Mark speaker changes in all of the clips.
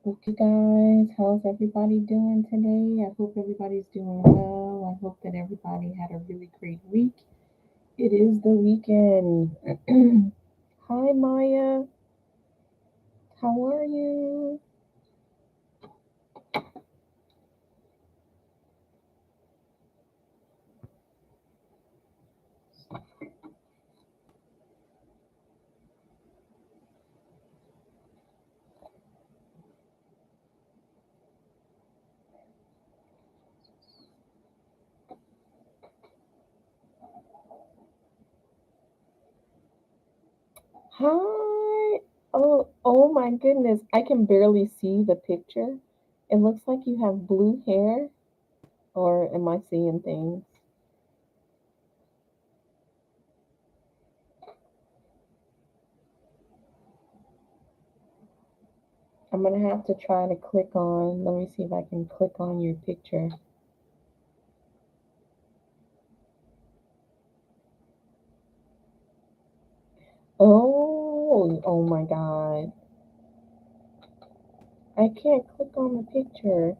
Speaker 1: Okay, guys, how's everybody doing today? I hope everybody's doing well. I hope that everybody had a really great week. It is the weekend. Hi, Maya. How are you? Hi. Oh my goodness. I can barely see the picture. It looks like you have blue hair, or am I seeing things? I'm gonna have to try to click on. Let me see if I can click on your picture. Oh my God. I can't click on the picture.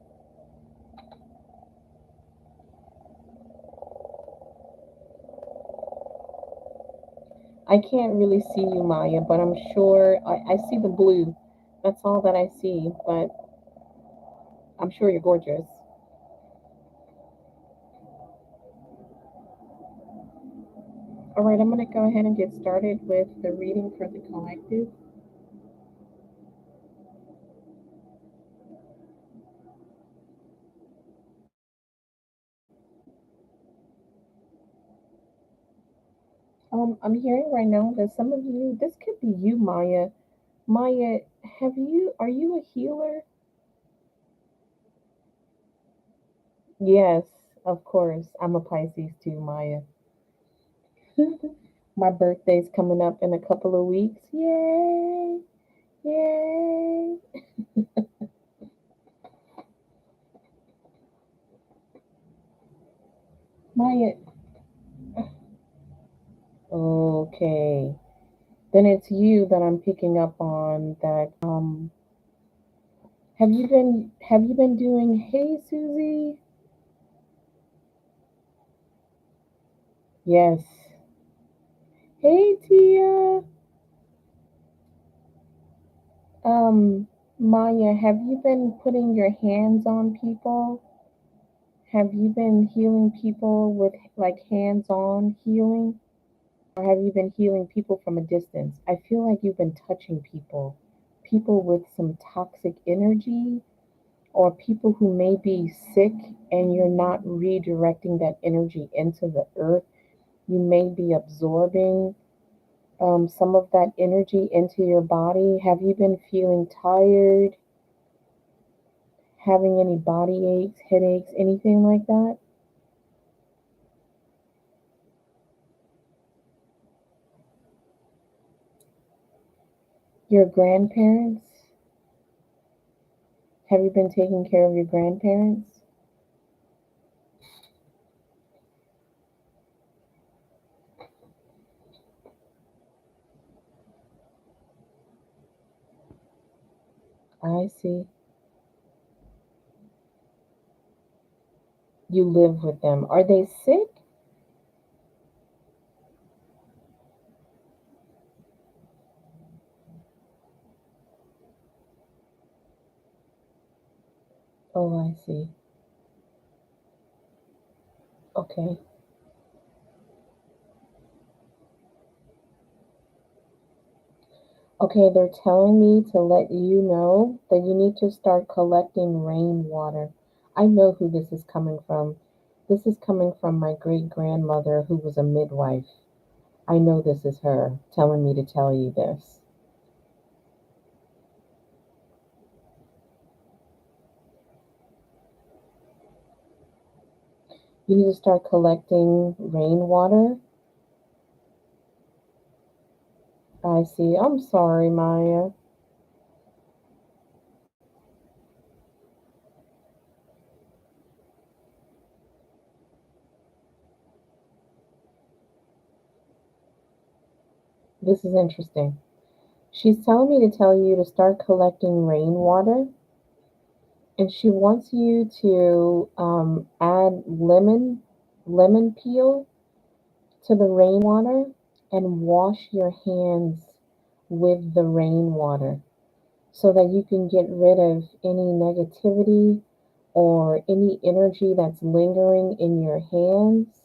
Speaker 1: I can't really see you, Maya, but I'm sure I see the blue. That's all that I see, but I'm sure you're gorgeous. All right, I'm going to go ahead and get started with the reading for the collective. I'm hearing right now that some of you, this could be you, Maya. Maya, are you a healer? Yes, of course. I'm a Pisces too, Maya. My birthday's coming up in a couple of weeks. Yay! Yay! Maya, okay. Then it's you that I'm picking up on that have you been doing Hey Susie? Yes. Hey Tia. Um Maya, have you been putting your hands on people? Have you been healing people with like hands-on healing? Or have you been healing people from a distance? I feel like you've been touching people, people with some toxic energy, or people who may be sick and you're not redirecting that energy into the earth. You may be absorbing some of that energy into your body. Have you been feeling tired, having any body aches, headaches, anything like that? Your grandparents? Have you been taking care of your grandparents? I see. You live with them. Are they sick? Oh, I see. Okay. Okay, they're telling me to let you know that you need to start collecting rainwater. I know who this is coming from. This is coming from my great grandmother who was a midwife. I know this is her telling me to tell you this. You need to start collecting rainwater. I see. I'm sorry, Maya. This is interesting. She's telling me to tell you to start collecting rainwater. And she wants you to add lemon peel to the rainwater and wash your hands with the rainwater so that you can get rid of any negativity or any energy that's lingering in your hands.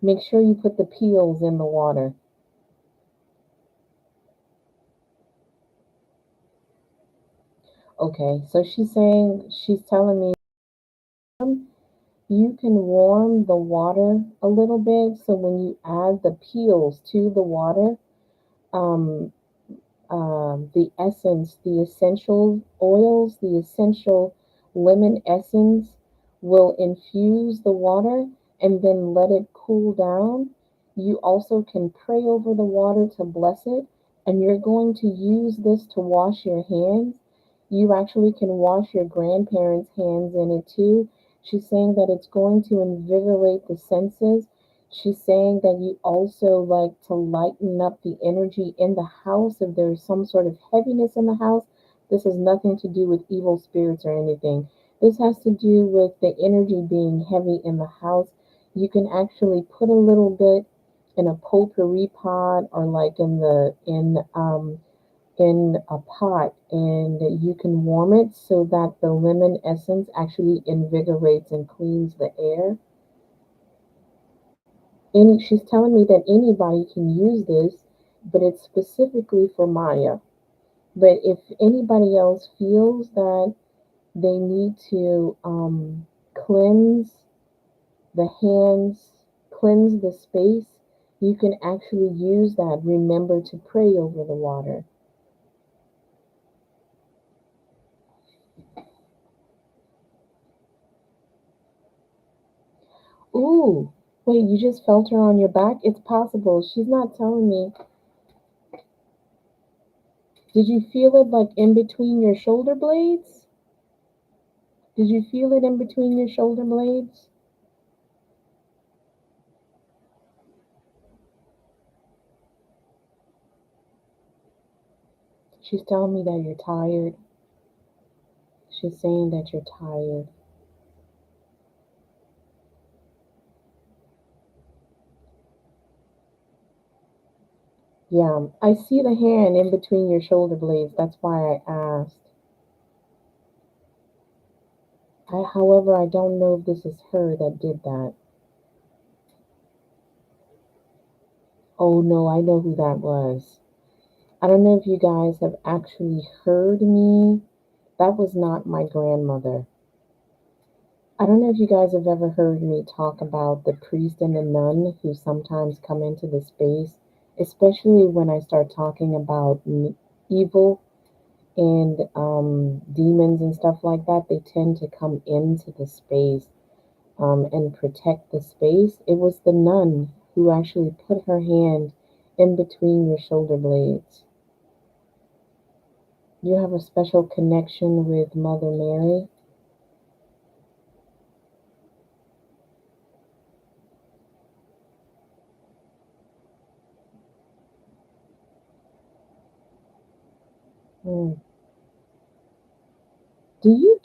Speaker 1: Make sure you put the peels in the water. Okay, so she's telling me you can warm the water a little bit so when you add the peels to the water, um, the essence, the essential oils, the essential lemon essence will infuse the water and then let it cool down. You also can pray over the water to bless it, and you're going to use this to wash your hands. You actually can wash your grandparents' hands in it too. She's saying that it's going to invigorate the senses. She's saying that you also like to lighten up the energy in the house. If there's some sort of heaviness in the house, this has nothing to do with evil spirits or anything. This has to do with the energy being heavy in the house. You can actually put a little bit in a potpourri pot or like in a pot and you can warm it so that the lemon essence actually invigorates and cleans the air. She's telling me that anybody can use this, but it's specifically for Maya. But if anybody else feels that they need to cleanse the hands, cleanse the space, you can actually use that. Remember to pray over the water. Ooh, wait, you just felt her on your back? It's possible. She's not telling me. Did you feel it like in between your shoulder blades? Did you feel it in between your shoulder blades? She's telling me that you're tired. She's saying that you're tired. Yeah, I see the hand in between your shoulder blades. That's why I asked. However, I don't know if this is her that did that. Oh no, I know who that was. I don't know if you guys have actually heard me. That was not my grandmother. I don't know if you guys have ever heard me talk about the priest and the nun who sometimes come into the space, especially when I start talking about evil and demons and stuff like that. They tend to come into the space and protect the space. It was the nun who actually put her hand in between your shoulder blades. You have a special connection with Mother Mary. Hmm. Do you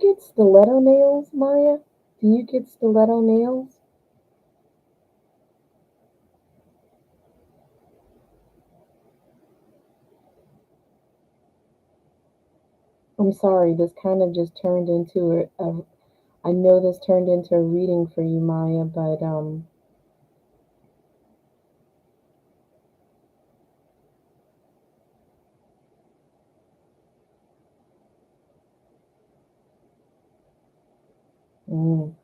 Speaker 1: get stiletto nails, Maya? Do you get stiletto nails? I'm sorry, this kind of just turned into I know this turned into a reading for you, Maya, but mm.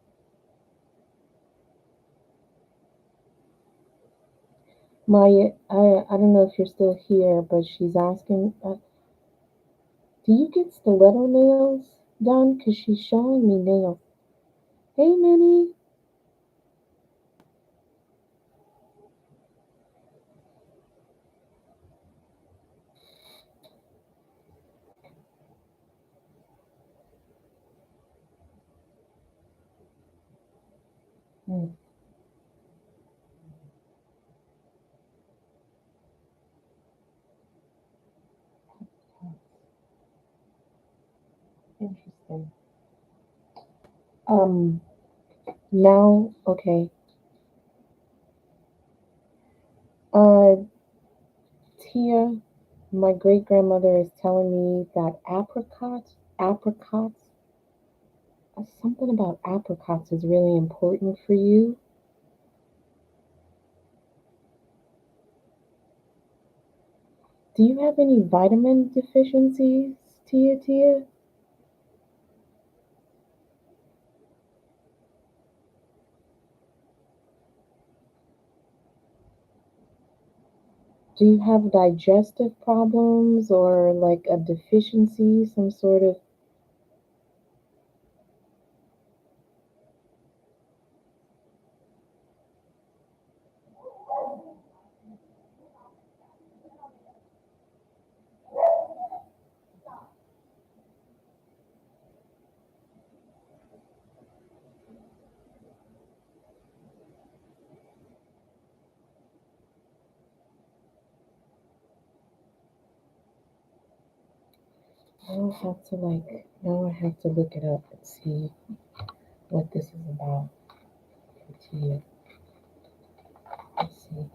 Speaker 1: Maya, I don't know if you're still here, but she's asking, do you get stiletto nails done? Because she's showing me nails. Hey, Minnie. Mm. Interesting. Um, Now, okay. Uh, Tia, my great grandmother is telling me that apricots, something about apricots is really important for you. Do you have any vitamin deficiencies, Tia? Do you have digestive problems or like a deficiency, some sort of? Now I have to look it up and see what this is about for Tia. Let's see.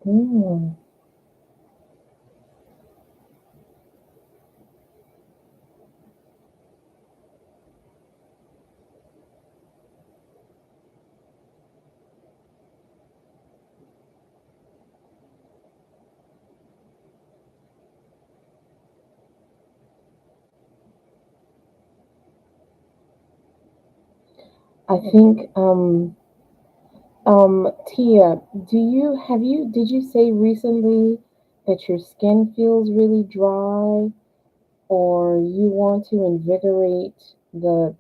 Speaker 1: Mm. I think Tia, did you say recently that your skin feels really dry or you want to invigorate the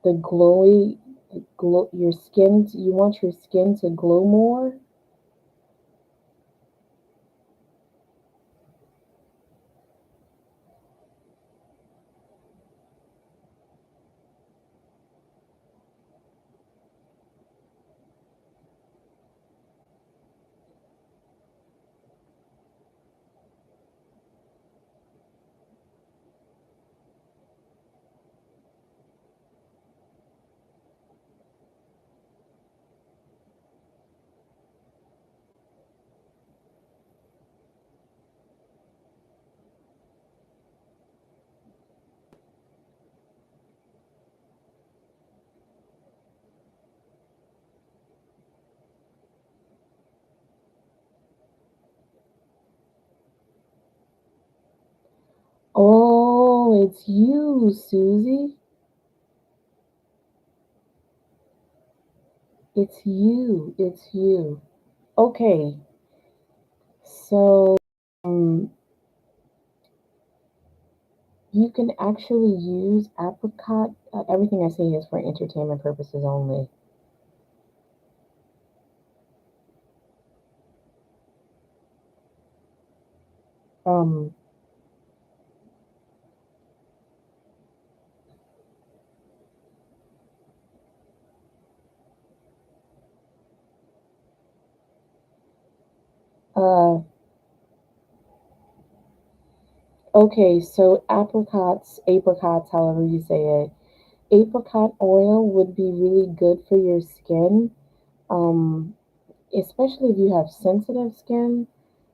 Speaker 1: the glowy glow your skin you want your skin to glow more? Oh, it's you, Susie. It's you. It's you. Okay. So, um, you can actually use apricot. Everything I say is for entertainment purposes only. Um, uh, okay, so apricots, however you say it, apricot oil would be really good for your skin. Um, Especially if you have sensitive skin,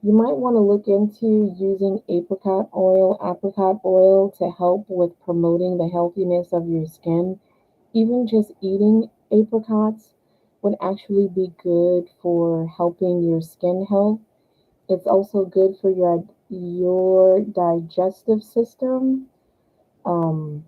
Speaker 1: you might want to look into using apricot oil to help with promoting the healthiness of your skin. Even just eating Apricots would actually be good for helping your skin health. It's also good for your digestive system. Um,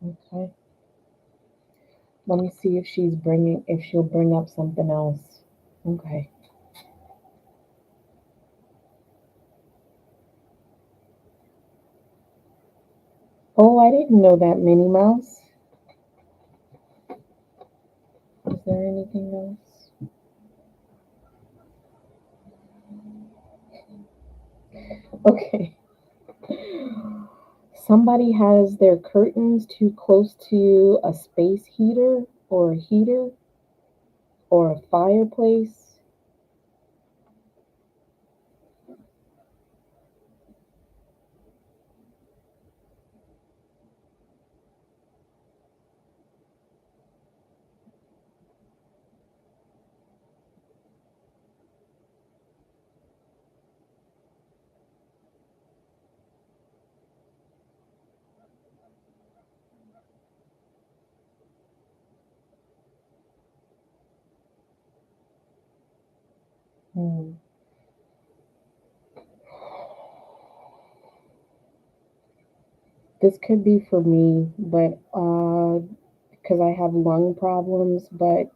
Speaker 1: okay. Let me see if she'll bring up something else. Okay. Oh, I didn't know that, Minnie Mouse. Is there anything else? Okay. Somebody has their curtains too close to a space heater or a heater or a fireplace. Hmm. This could be for me, but because I have lung problems, but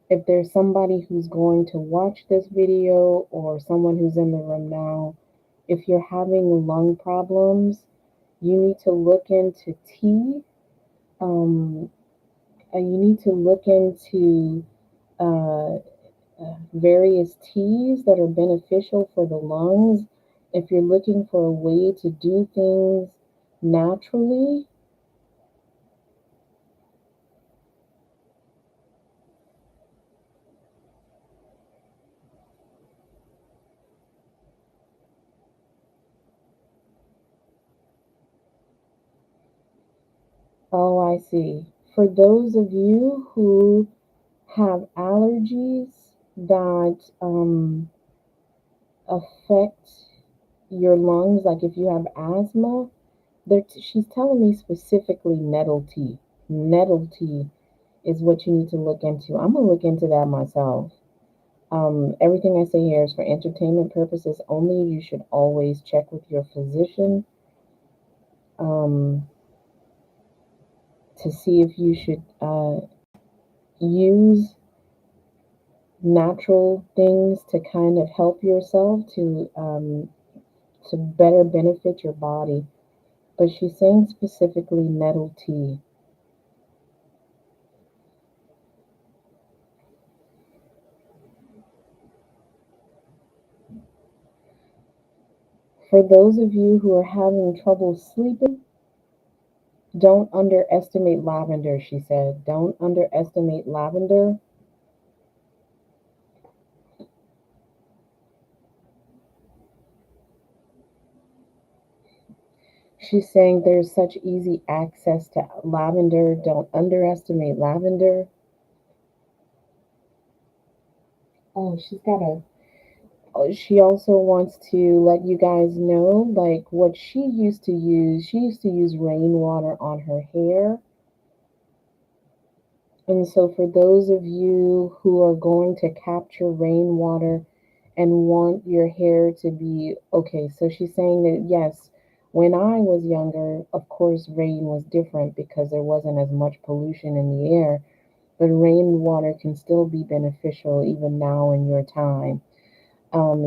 Speaker 1: if there's somebody who's going to watch this video or someone who's in the room now, if you're having lung problems, you need to look into tea. Um, you need to look into uh, various teas that are beneficial for the lungs. If you're looking for a way to do things naturally, oh, I see. For those of you who have allergies that affect your lungs, like if you have asthma, she's telling me specifically nettle tea. Nettle tea is what you need to look into. I'm gonna look into that myself. Everything I say here is for entertainment purposes only. You should always check with your physician um, to see if you should use natural things to kind of help yourself to better benefit your body. But she's saying specifically nettle tea. For those of you who are having trouble sleeping, don't underestimate lavender, she said. Don't underestimate lavender. She's saying there's such easy access to lavender. Don't underestimate lavender. Oh, she's got a. Oh, she also wants to let you guys know, like what she used to use. She used to use rainwater on her hair. And so, for those of you who are going to capture rainwater and want your hair to be okay, so she's saying that yes, when I was younger, of course, rain was different because there wasn't as much pollution in the air, but rainwater can still be beneficial even now in your time.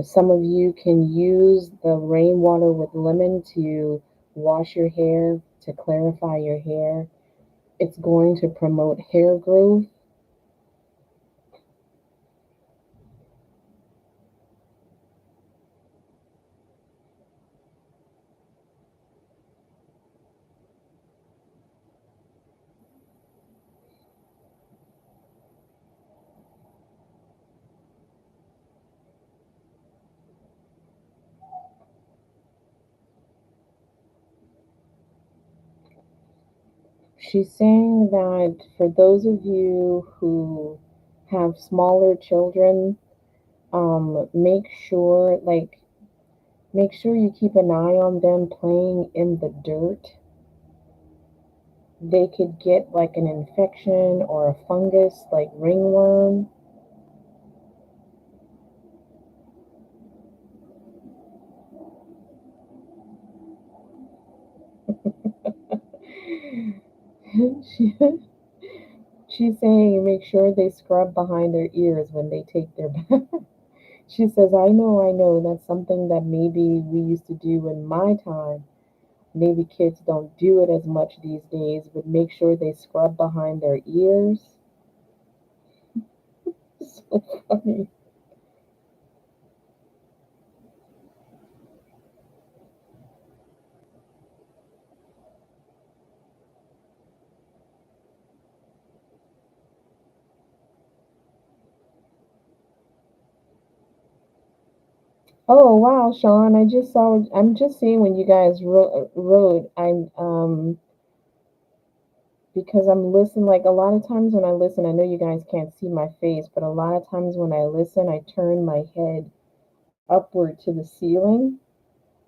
Speaker 1: Some of you can use the rainwater with lemon to wash your hair, to clarify your hair. It's going to promote hair growth. She's saying that for those of you who have smaller children, make sure you keep an eye on them playing in the dirt. They could get like an infection or a fungus like ringworm. she, she's saying make sure they scrub behind their ears when they take their bath. She says, I know, that's something that maybe we used to do in my time. Maybe kids don't do it as much these days, but make sure they scrub behind their ears. So funny. Oh wow, Sean! I just saw. I'm just seeing when you guys wrote. I'm because I'm listening. Like a lot of times when I listen, I know you guys can't see my face, but a lot of times when I listen, I turn my head upward to the ceiling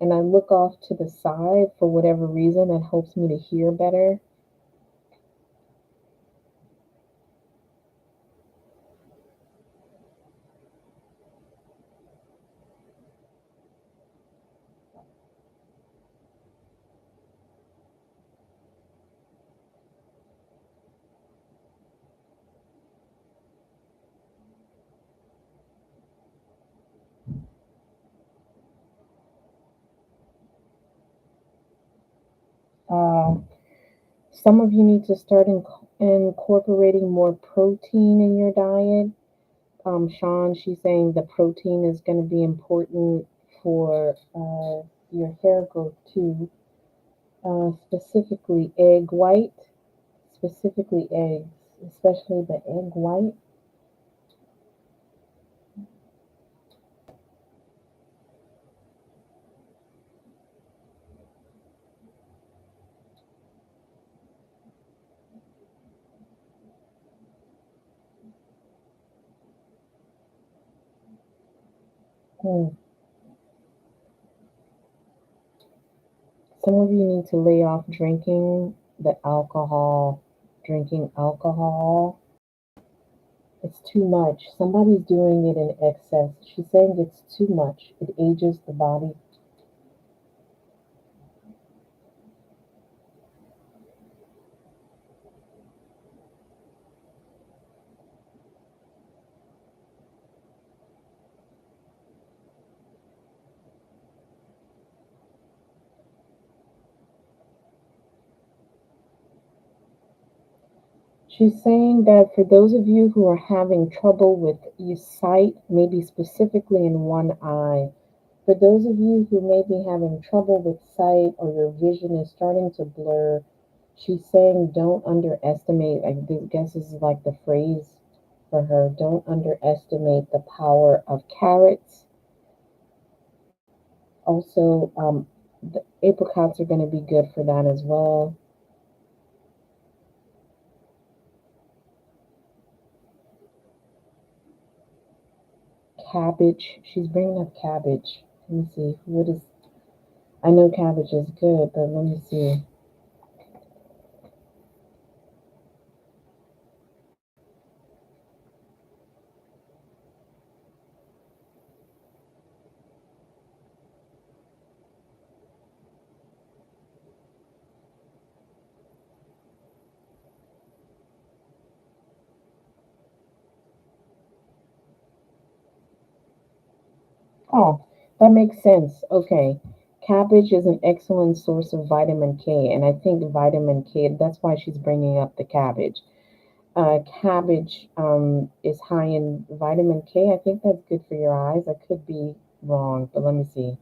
Speaker 1: and I look off to the side for whatever reason that helps me to hear better. Uh, some of you need to start incorporating more protein in your diet. Sean, she's saying the protein is going to be important for your hair growth too. Specifically egg white, specifically eggs, especially the egg white. Hmm. Some of you need to lay off drinking alcohol. It's too much. Somebody's doing it in excess. She's saying it's too much. It ages the body. She's saying that for those of you who are having trouble with your sight, maybe specifically in one eye, for those of you who may be having trouble with sight or your vision is starting to blur, she's saying don't underestimate, I guess this is like the phrase for her, don't underestimate the power of carrots. Also, the apricots are going to be good for that as well. Cabbage, she's bringing up cabbage. Let me see, what is, I know cabbage is good, but let me see. Oh, that makes sense. Okay. Cabbage is an excellent source of vitamin K, and I think vitamin K, that's why she's bringing up the cabbage. Cabbage is high in vitamin K. I think that's good for your eyes. I could be wrong, but let me see.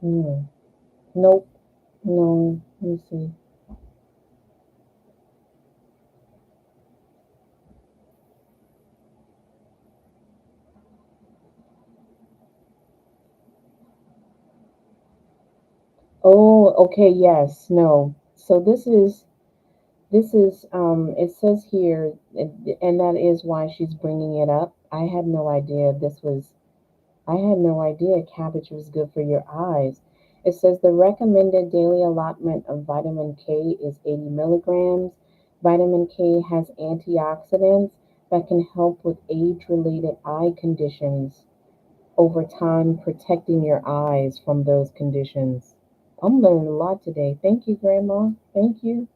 Speaker 1: Hmm. Nope. No. Let me see. Oh, okay, yes, no. So this is it says here, and that is why she's bringing it up. I had no idea cabbage was good for your eyes. It says the recommended daily allotment of vitamin K is 80 milligrams. Vitamin K has antioxidants that can help with age-related eye conditions over time, protecting your eyes from those conditions. I'm learning a lot today. Thank you, Grandma. Thank you.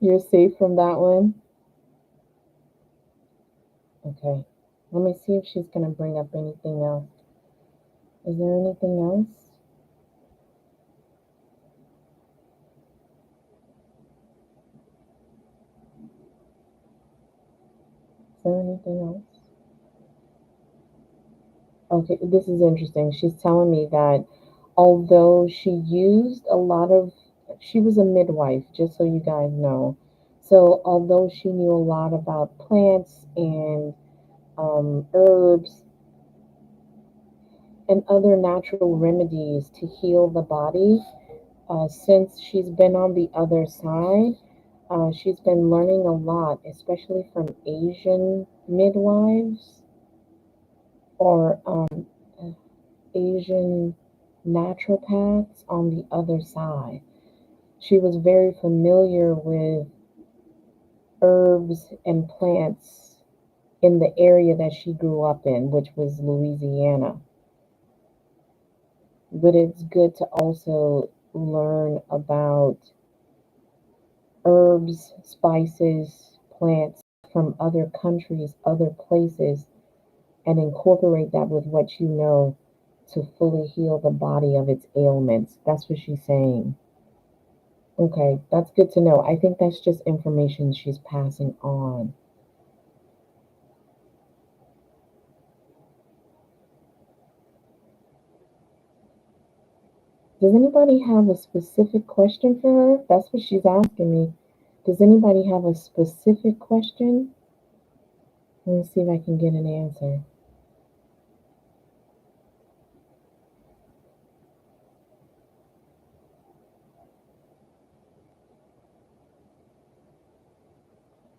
Speaker 1: You're safe from that one. Okay. Let me see if she's going to bring up anything else. Is there anything else? Is there anything else? Okay, this is interesting. She's telling me that although she used a lot of, she was a midwife, just so you guys know. So, although she knew a lot about plants and herbs and other natural remedies to heal the body, since she's been on the other side, she's been learning a lot, especially from Asian midwives or Asian naturopaths on the other side. She was very familiar with herbs and plants in the area that she grew up in, which was Louisiana. But it's good to also learn about herbs, spices, plants from other countries, other places, and incorporate that with what you know to fully heal the body of its ailments. That's what she's saying. Okay, that's good to know. I think that's just information she's passing on. Does anybody have a specific question for her? That's what she's asking me. Does anybody have a specific question? Let me see if I can get an answer.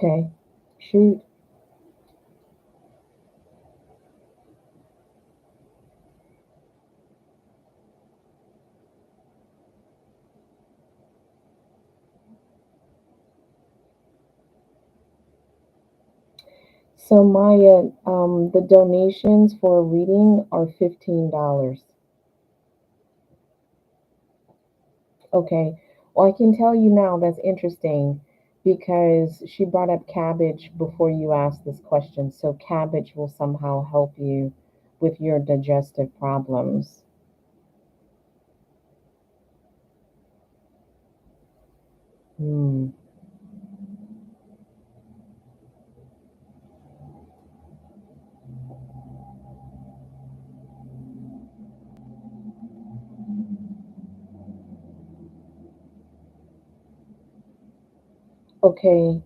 Speaker 1: Okay, shoot. So Maya, the donations for a reading are $15. Okay. Well, I can tell you now that's interesting because she brought up cabbage before you asked this question. So cabbage will somehow help you with your digestive problems. Hmm. Okay.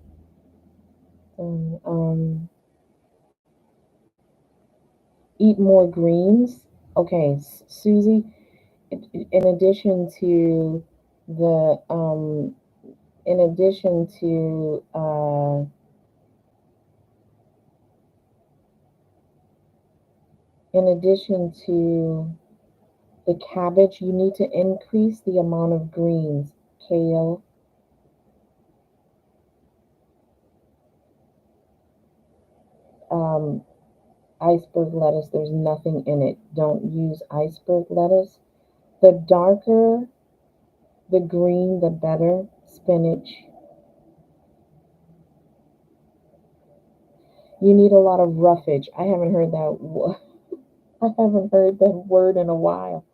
Speaker 1: Eat more greens. Okay, Susie. In addition to the in addition to in addition to the cabbage, you need to increase the amount of greens, kale, um, iceberg lettuce. There's nothing in it. Don't use iceberg lettuce. The darker the green, the better. Spinach. You need a lot of roughage. I haven't heard that. I haven't heard that word in a while.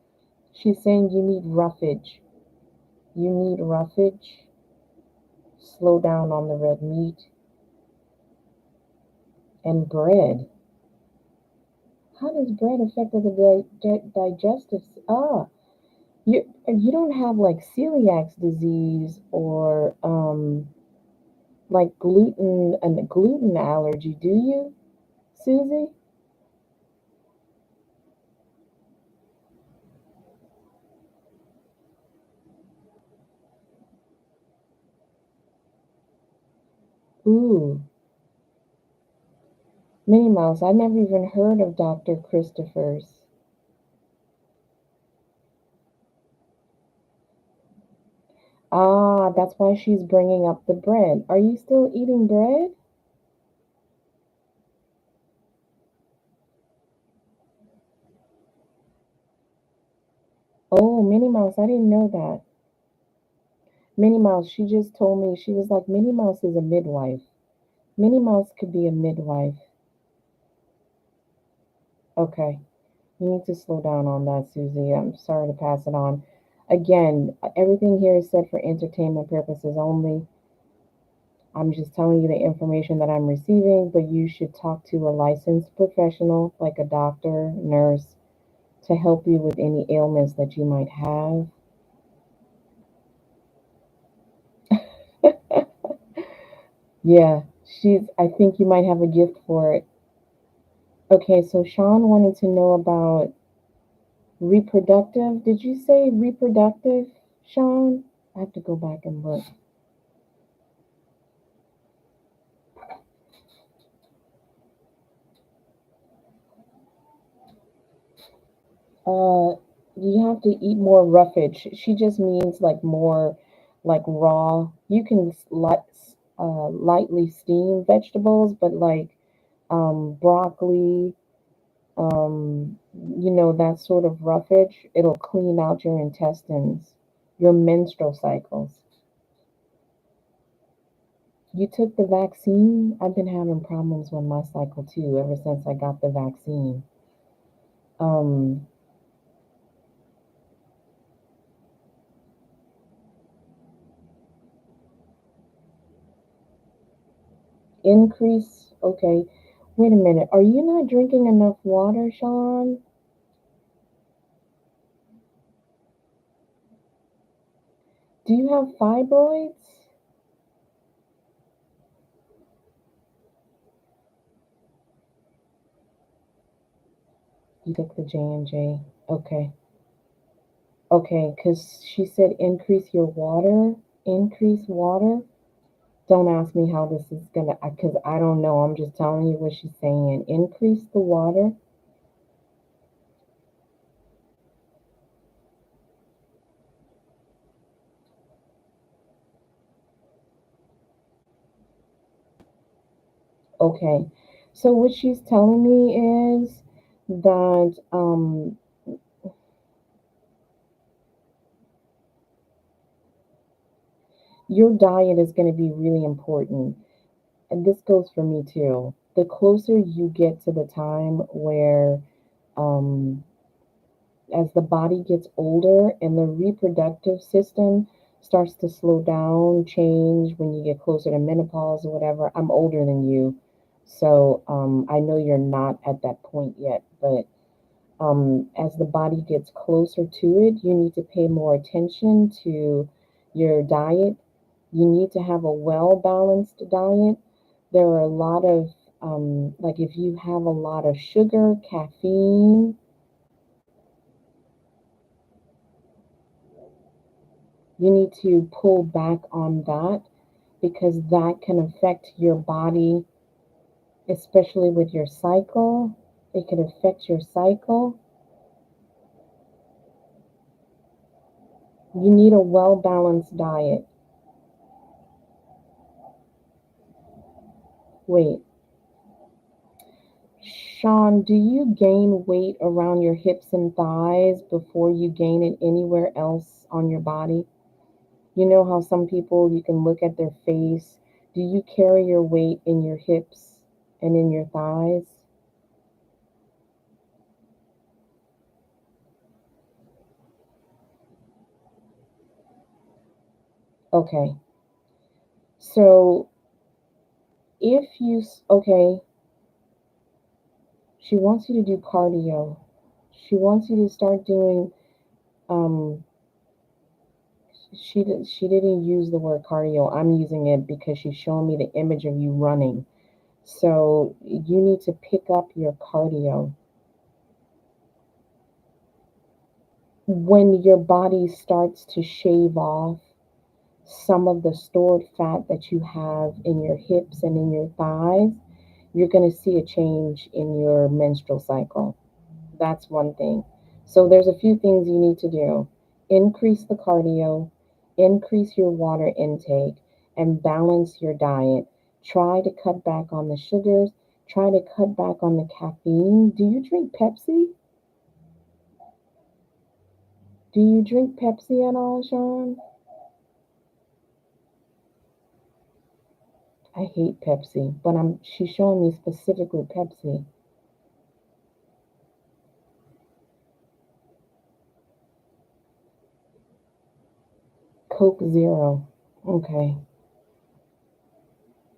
Speaker 1: She's saying you need roughage. You need roughage. Slow down on the red meat. And bread. How does bread affect the digestive? You don't have like celiac disease or like gluten allergy, do you, Susie? Ooh, Minnie Mouse. I never even heard of Dr. Christopher's. Ah, that's why she's bringing up the bread. Are you still eating bread? Oh, Minnie Mouse, I didn't know that. Minnie Mouse, she just told me, she was like, Minnie Mouse is a midwife. Minnie Mouse could be a midwife. Okay. You need to slow down on that, Susie. I'm sorry to pass it on. Again, everything here is said for entertainment purposes only. I'm just telling you the information that I'm receiving, but you should talk to a licensed professional like a doctor, nurse, to help you with any ailments that you might have. Yeah, I think you might have a gift for it. Okay, so Sean wanted to know about reproductive. Did you say reproductive, Sean? I have to go back and look. Uh, you have to eat more roughage. She just means like more, like raw. You can lightly steam vegetables, but like broccoli, that sort of roughage, it'll clean out your intestines, your menstrual cycles. You took the vaccine? I've been having problems with my cycle too ever since I got the vaccine. Um, Increase. Okay. Wait a minute. Are you not drinking enough water, Sean? Do you have fibroids? You took the J&J. Okay. Okay, because she said increase your water. Increase water. Don't ask me how this is gonna, because I don't know. I'm just telling you what she's saying. Increase the water. Okay. So what she's telling me is that your diet is going to be really important. And this goes for me too. The closer you get to the time where, um, as the body gets older and the reproductive system starts to slow down, change when you get closer to menopause or whatever. I'm older than you, so I know you're not at that point yet, but as the body gets closer to it, you need to pay more attention to your diet. You need to have a well balanced diet. There are a lot of, like if you have a lot of sugar, caffeine, you need to pull back on that because that can affect your body, especially with your cycle. It can affect your cycle. You need a well balanced diet. Wait, Sean, do you gain weight around your hips and thighs before you gain it anywhere else on your body? You know how some people you can look at their face. Do you carry your weight in your hips and in your thighs? Okay. So if you, okay, She wants you to do cardio. She wants you to start doing. Um, she didn't use the word cardio. I'm using it because she's showing me the image of you running. So you need to pick up your cardio when your body starts to shave off some of the stored fat that you have in your hips and in your thighs. You're going to see a change in your menstrual cycle. That's one thing. So there's a few things you need to do. Increase the cardio, increase your water intake, and balance your diet. Try to cut back on the sugars, try to cut back on the caffeine. Do you drink Pepsi? Do you drink Pepsi at all, Sean? I hate Pepsi, but she's showing me specifically Pepsi. Coke Zero. Okay.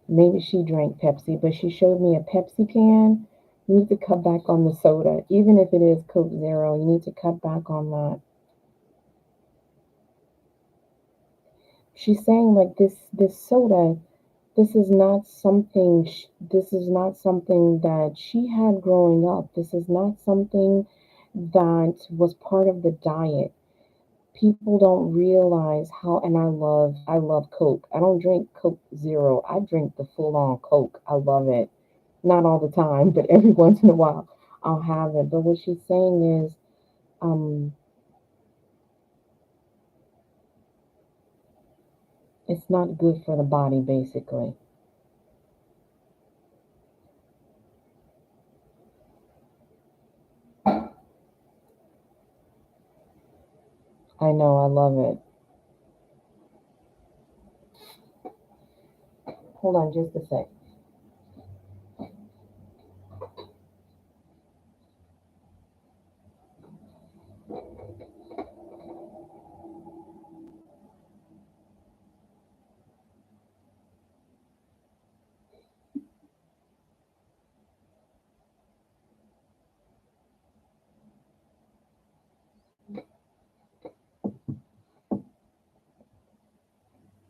Speaker 1: Maybe she drank Pepsi, but she showed me a Pepsi can. You need to cut back on the soda. Even if it is Coke Zero, you need to cut back on that. She's saying like this soda, this is not something that she had growing up. This is not something that was part of the diet. People don't realize how, and I love Coke. I don't drink Coke Zero. I drink the full on Coke. I love it. Not all the time, but every once in a while I'll have it. But what she's saying is, um, it's not good for the body, basically. I know, I love it. Hold on just a sec.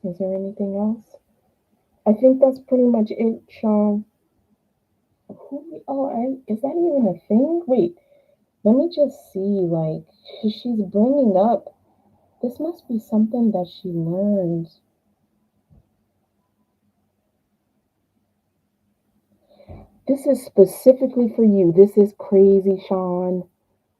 Speaker 1: Is there anything else? I think that's pretty much it, Sean. Is that even a thing? Wait, let me just see. Like, she's bringing up, this must be something that she learned. This is specifically for you. This is crazy, Sean.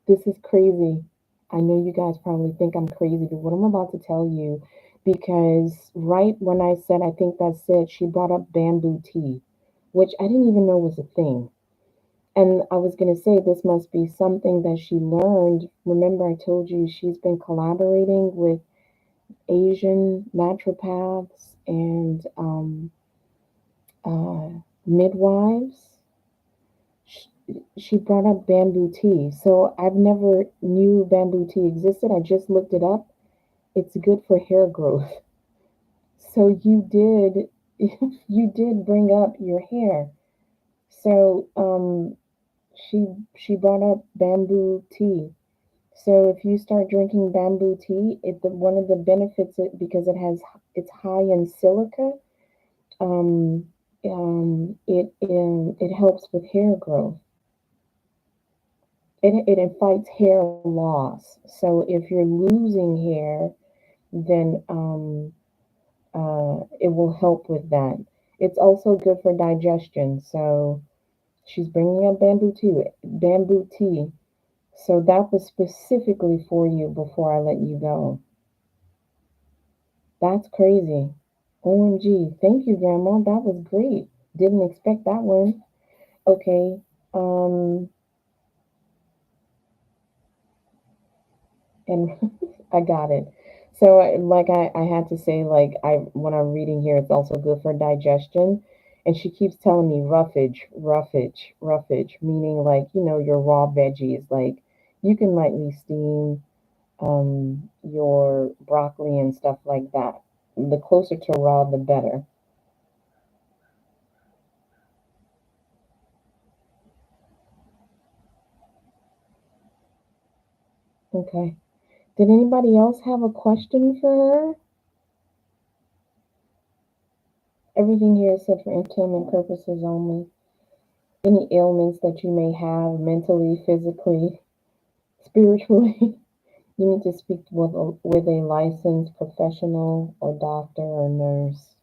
Speaker 1: This is crazy. I know you guys probably think I'm crazy, but what I'm about to tell you, because right when I said I think that's it, she brought up bamboo tea, which I didn't even know was a thing. And I was going to say this must be something that she learned. Remember, I told you she's been collaborating with Asian naturopaths and uh, midwives. She brought up bamboo tea. So I've never knew bamboo tea existed. I just looked it up. It's good for hair growth. So you did bring up your hair. So she brought up bamboo tea. So if you start drinking bamboo tea, one of the benefits because it's high in silica. Um, it helps with hair growth. It fights hair loss. So if you're losing hair, then it will help with that. It's also good for digestion. So she's bringing up bamboo tea. So that was specifically for you before I let you go. That's crazy. OMG. Thank you, Grandma. That was great. Didn't expect that one. Okay. Um, and I got it. So, I had to say, like, when I'm reading here, it's also good for digestion. And she keeps telling me roughage, roughage, roughage, meaning like, your raw veggies. Like, you can lightly steam your broccoli and stuff like that. The closer to raw, the better. Okay. Did anybody else have a question for her? Everything here is said for entertainment purposes only. Any ailments that you may have mentally, physically, spiritually, you need to speak with a licensed professional or doctor or nurse.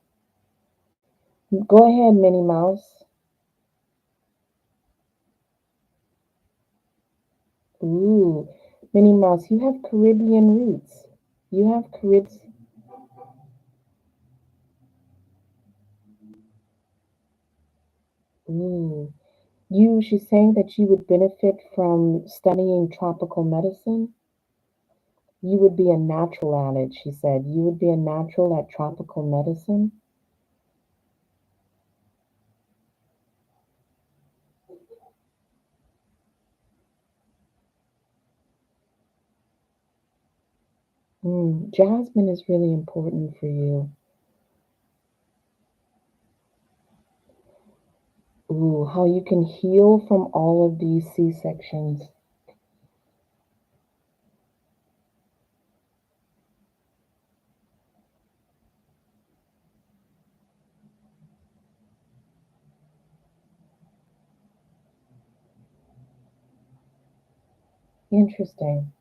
Speaker 1: Go ahead, Minnie Mouse. Ooh, Minnie Mouse, you have Caribbean roots. You have Caribbean. Ooh. She's saying that you would benefit from studying tropical medicine. You would be a natural at it, she said. You would be a natural at tropical medicine. Jasmine is really important for you. Ooh, how you can heal from all of these C sections. Interesting.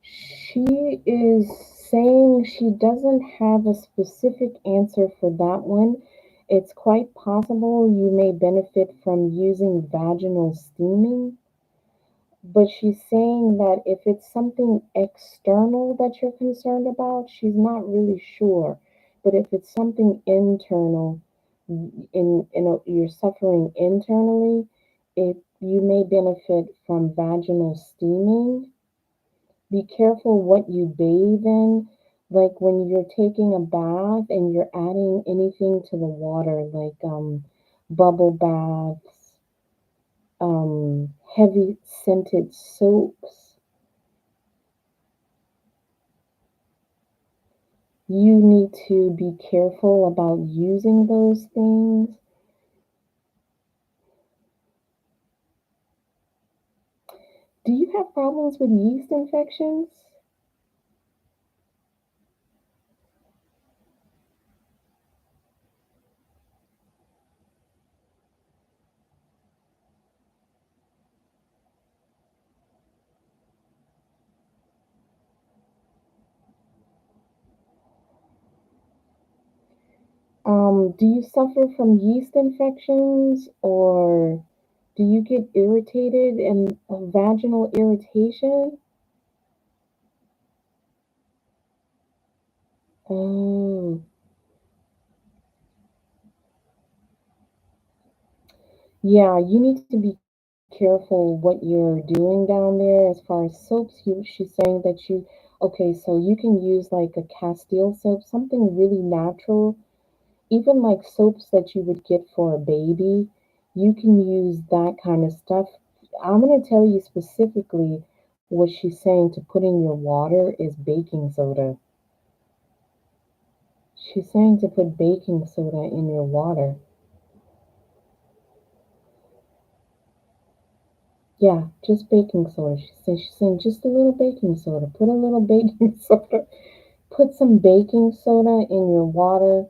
Speaker 1: She is saying she doesn't have a specific answer for that one. It's quite possible you may benefit from using vaginal steaming, but she's saying that if it's something external that you're concerned about, she's not really sure. But if it's something internal, you're suffering internally, it you may benefit from vaginal steaming. Be careful what you bathe in. Like when you're taking a bath and you're adding anything to the water, like bubble baths, heavy scented soaps, you need to be careful about using those things. Do you have problems with yeast infections? Do you suffer from yeast infections or do you get irritated and vaginal irritation? Oh, yeah, you need to be careful what you're doing down there as far as soaps. She's saying that okay, so you can use like a Castile soap, something really natural, even like soaps that you would get for a baby. You can use that kind of stuff. I'm going to tell you specifically what she's saying to put in your water is baking soda. She's saying to put baking soda in your water. Yeah, just baking soda. She's saying just a little baking soda. Put a little baking soda. Put some baking soda in your water.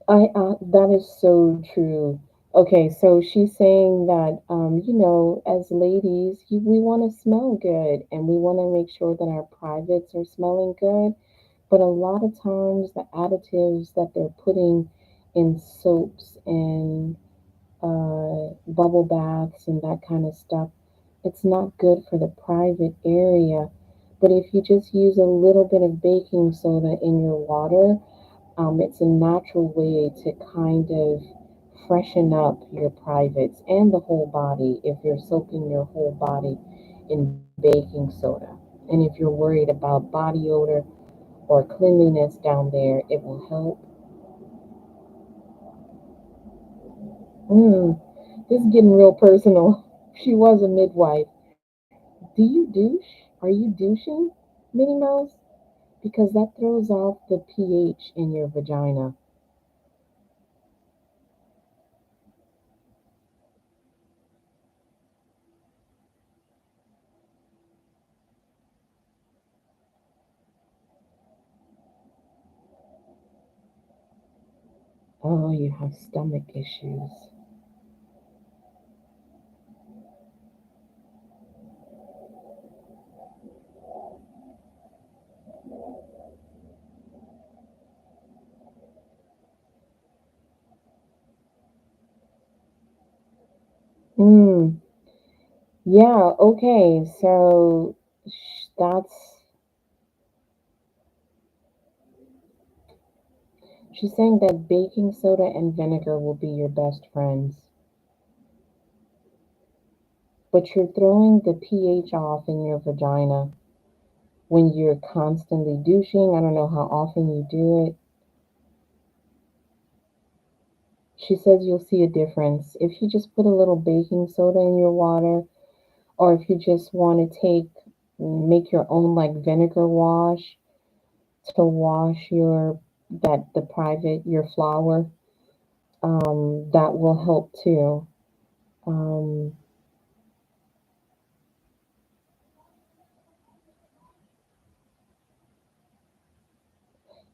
Speaker 1: I that is so true. Okay, so she's saying that as ladies, we want to smell good and we want to make sure that our privates are smelling good. But a lot of times, the additives that they're putting in soaps and bubble baths and that kind of stuff, it's not good for the private area. But if you just use a little bit of baking soda in your water, it's a natural way to kind of freshen up your privates and the whole body if you're soaking your whole body in baking soda. And if you're worried about body odor or cleanliness down there, it will help. Mm, this is getting real personal. She was a midwife. Do you douche? Are you douching, Minnie Mouse? Because that throws off the pH in your vagina. Oh, you have stomach issues. Mm, yeah, okay. So that's, she's saying that baking soda and vinegar will be your best friends, but you're throwing the pH off in your vagina when you're constantly douching. I don't know how often you do it. She says you'll see a difference if you just put a little baking soda in your water, or if you just want to make your own like vinegar wash to wash the private your flour. That will help too. Um,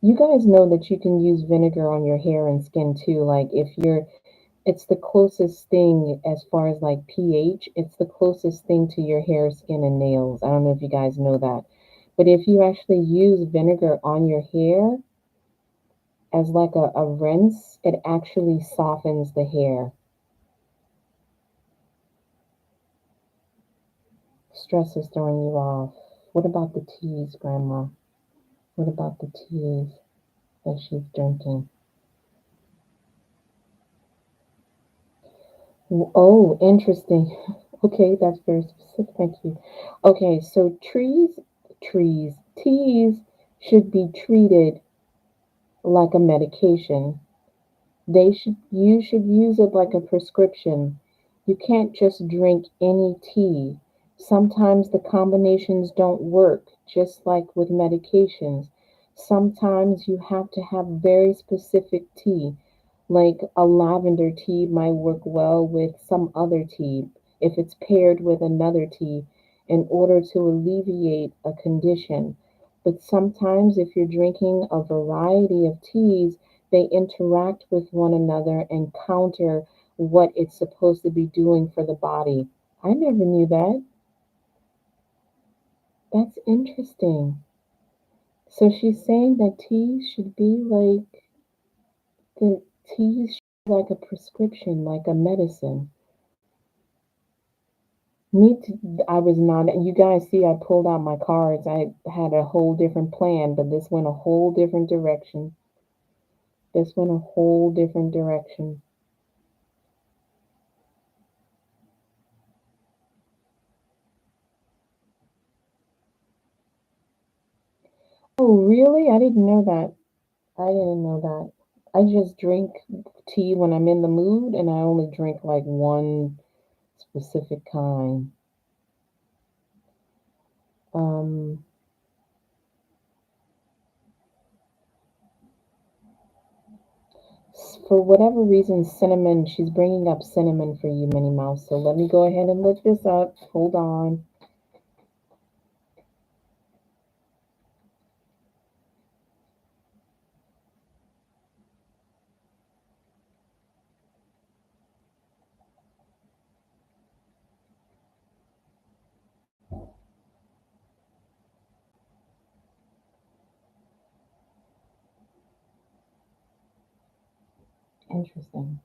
Speaker 1: you guys know that you can use vinegar on your hair and skin too. Like if you're, it's the closest thing as far as like pH. It's the closest thing to your hair, skin, and nails. I don't know if you guys know that, but if you actually use vinegar on your hair as like a rinse, it actually softens the hair. Stress is throwing you off. What about the teas, Grandma? What about the teas that she's drinking? Oh, interesting. Okay, that's very specific. Thank you. Okay, so teas should be treated like a medication. You should use it like a prescription. You can't just drink any tea. Sometimes the combinations don't work, just like with medications. Sometimes you have to have very specific tea, like a lavender tea might work well with some other tea if it's paired with another tea in order to alleviate a condition. But sometimes, if you're drinking a variety of teas, they interact with one another and counter what it's supposed to be doing for the body. I never knew that. That's interesting. So she's saying that tea should be like the teas should be like a prescription, like a medicine. I was not. You guys see, I pulled out my cards. I had a whole different plan, but this went a whole different direction. This went a whole different direction. Oh, really? I didn't know that. I didn't know that. I just drink tea when I'm in the mood, and I only drink like one specific kind. Um, for whatever reason, cinnamon, she's bringing up cinnamon for you, Minnie Mouse. So let me go ahead and look this up. Hold on. Interesting.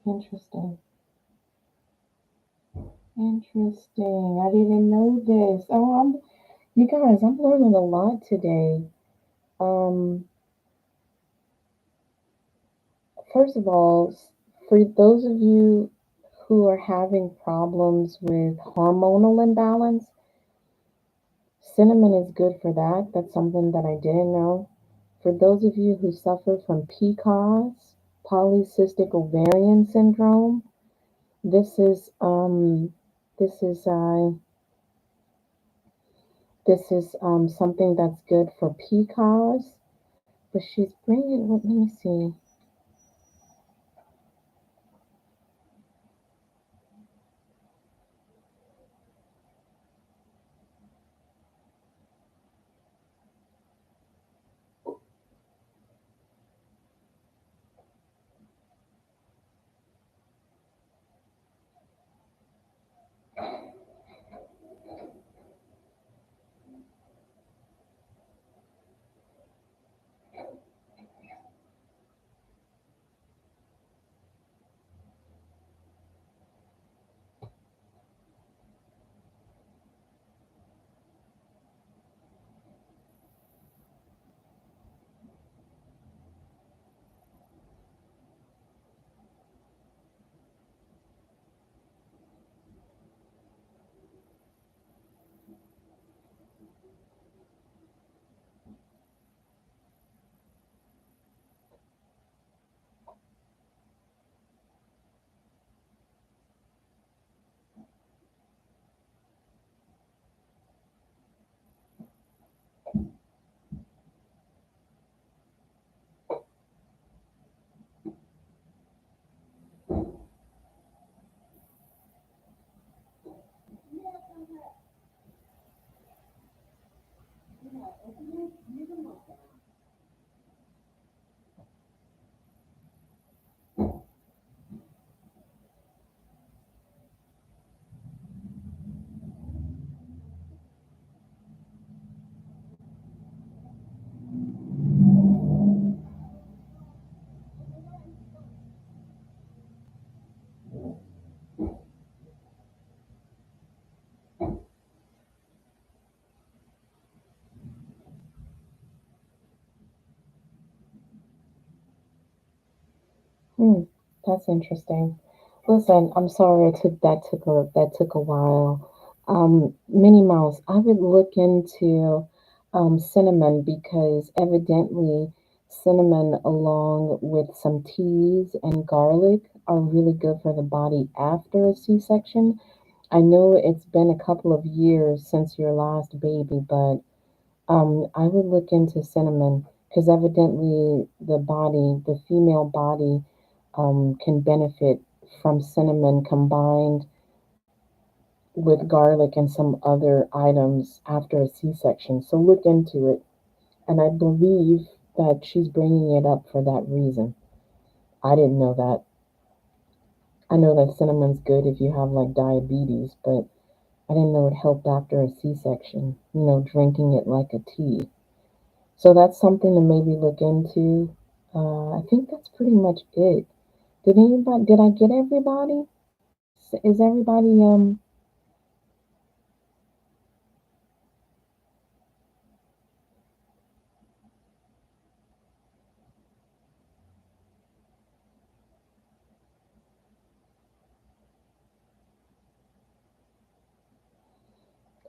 Speaker 1: Interesting. Interesting. I didn't know this. You guys, I'm learning a lot today. Um, First of all, for those of you who are having problems with hormonal imbalance, cinnamon is good for that. That's something that I didn't know. For those of you who suffer from PCOS, polycystic ovarian syndrome, this is this is uh, something that's good for PCOS. But she's bringing. Let me see. Hmm, that's interesting. Listen, I'm sorry that took a while. Minnie Mouse, I would look into cinnamon because evidently cinnamon along with some teas and garlic are really good for the body after a C-section. I know it's been a couple of years since your last baby, but I would look into cinnamon because evidently the female body, can benefit from cinnamon combined with garlic and some other items after a C-section. So look into it. And I believe that she's bringing it up for that reason. I didn't know that. I know that cinnamon's good if you have like diabetes, but I didn't know it helped after a C-section, drinking it like a tea. So that's something to maybe look into. I think that's pretty much it. Did I get everybody? Is everybody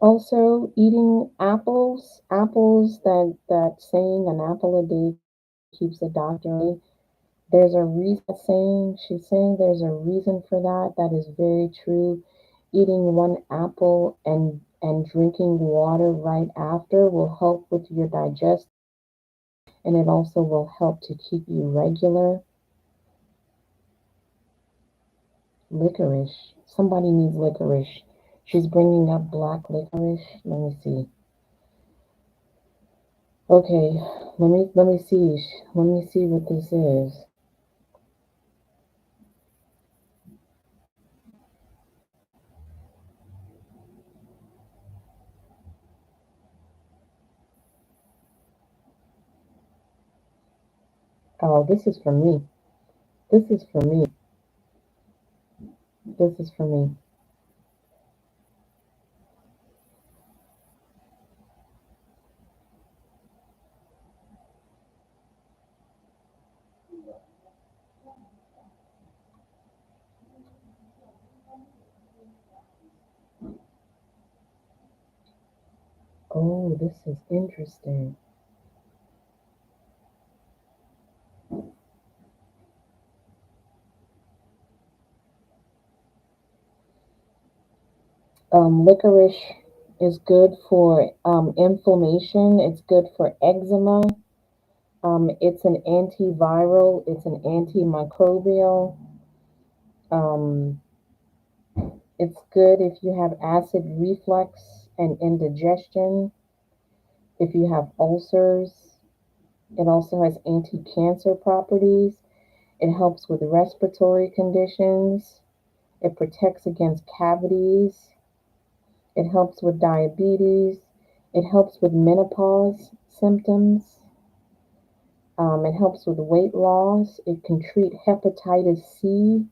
Speaker 1: also eating apples? Apples, that saying, an apple a day keeps the doctor away. There's a reason saying she's saying there's a reason for that. That is very true. Eating one apple and drinking water right after will help with your digestion, and it also will help to keep you regular. Licorice. Somebody needs licorice. She's bringing up black licorice. Let me see. Okay, let me see. Let me see what this is. Oh, this is for me. This is for me. This is for me. Oh, this is interesting. Licorice is good for inflammation. It's good for eczema. It's an antiviral. It's an antimicrobial. Um, it's good if you have acid reflux and indigestion. If you have ulcers, it also has anti-cancer properties. It helps with respiratory conditions. It protects against cavities. It helps with diabetes. It helps with menopause symptoms. It helps with weight loss. It can treat hepatitis C.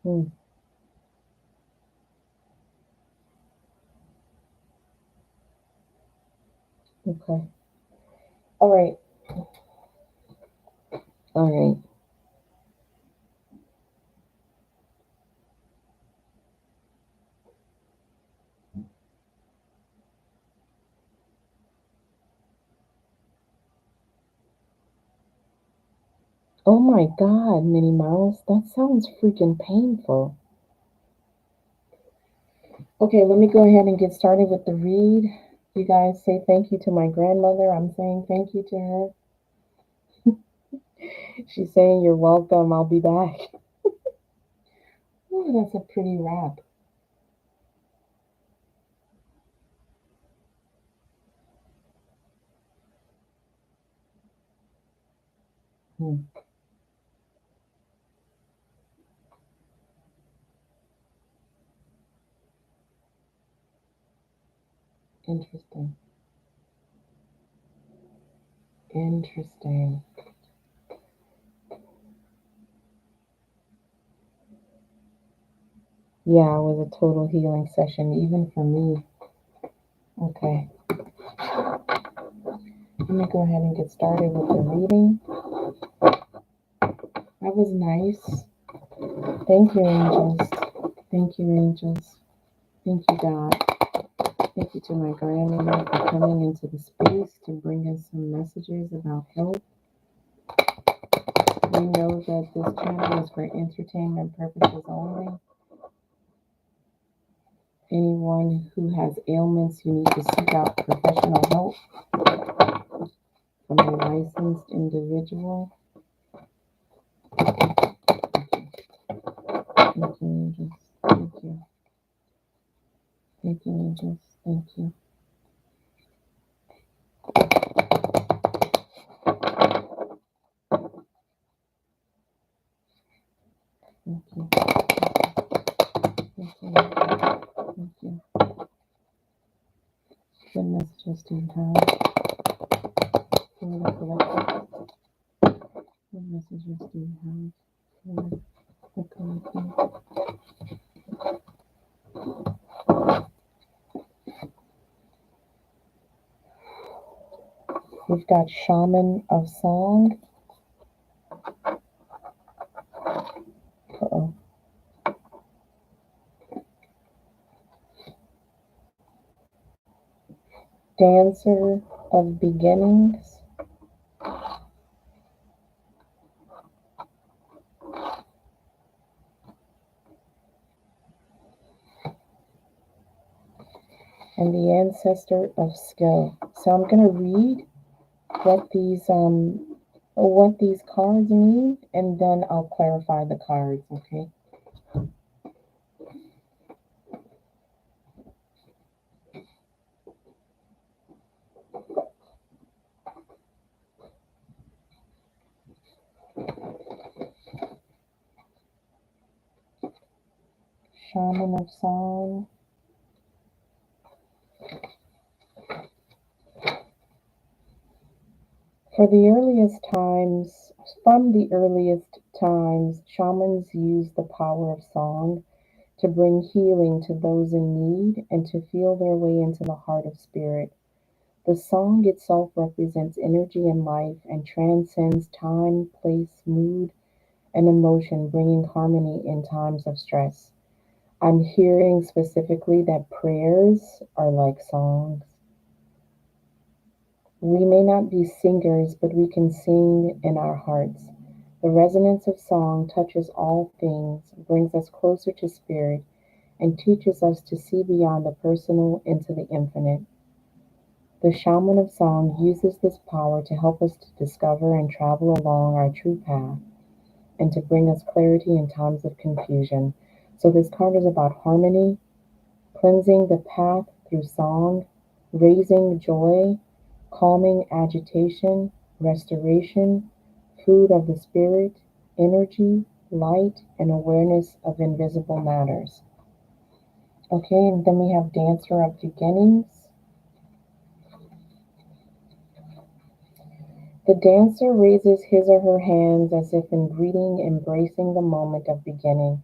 Speaker 1: Hmm, okay. All right. All right. Oh my God, Minnie Mouse. That sounds freaking painful. Okay, let me go ahead and get started with the read. You guys say thank you to my grandmother. I'm saying thank you to her. She's saying you're welcome. I'll be back. Ooh, that's a pretty wrap. Hmm, interesting. Interesting. Yeah, it was a total healing session, even for me. Okay, let me go ahead and get started with the reading. That was nice. Thank you, angels. Thank you, angels. Thank you, God. Thank you to my grandmother for coming into the space to bring us some messages about health. We know that this channel is for entertainment purposes only. Anyone who has ailments, you need to seek out professional help from a licensed individual. Thank you, angels. Thank you. Thank you, angels. Thank you. Thank you. Thank you. Thank you. What messages do you have for the collective? What messages do you have for the collective? We've got Shaman of Song. Uh-oh. Dancer of Beginnings. And the Ancestor of Skill. So I'm gonna read what these cards mean, and then I'll clarify the cards. Okay. Shaman of Song. For the earliest times, from the earliest times, shamans used the power of song to bring healing to those in need and to feel their way into the heart of spirit. The song itself represents energy and life and transcends time, place, mood, and emotion, bringing harmony in times of stress. I'm hearing specifically that prayers are like songs. We may not be singers, but we can sing in our hearts. The resonance of song touches all things, brings us closer to spirit, and teaches us to see beyond the personal into the infinite. The shaman of song uses this power to help us to discover and travel along our true path and to bring us clarity in times of confusion. So, this card is about harmony, cleansing the path through song, raising joy, calming agitation, restoration, food of the spirit, energy, light, and awareness of invisible matters. Okay, and then we have Dancer of Beginnings. The dancer raises his or her hands as if in greeting, embracing the moment of beginning,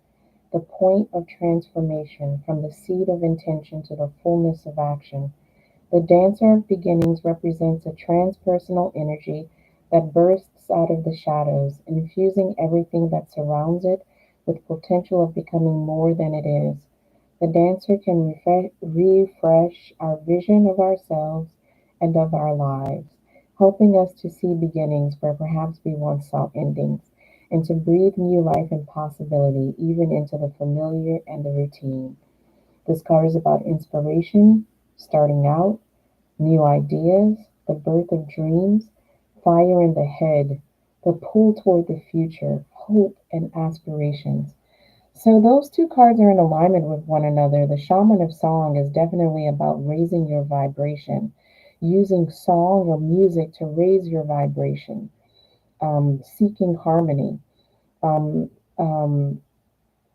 Speaker 1: the point of transformation from the seed of intention to the fullness of action. The dancer of beginnings represents a transpersonal energy that bursts out of the shadows, infusing everything that surrounds it with potential of becoming more than it is. The dancer can refresh our vision of ourselves and of our lives, helping us to see beginnings where perhaps we once saw endings, and to breathe new life and possibility even into the familiar and the routine. This card is about inspiration, starting out, new ideas, the birth of dreams, fire in the head, the pull toward the future, hope and aspirations. So those two cards are in alignment with one another. The Shaman of Song is definitely about raising your vibration, using song or music to raise your vibration, seeking harmony. Um, um,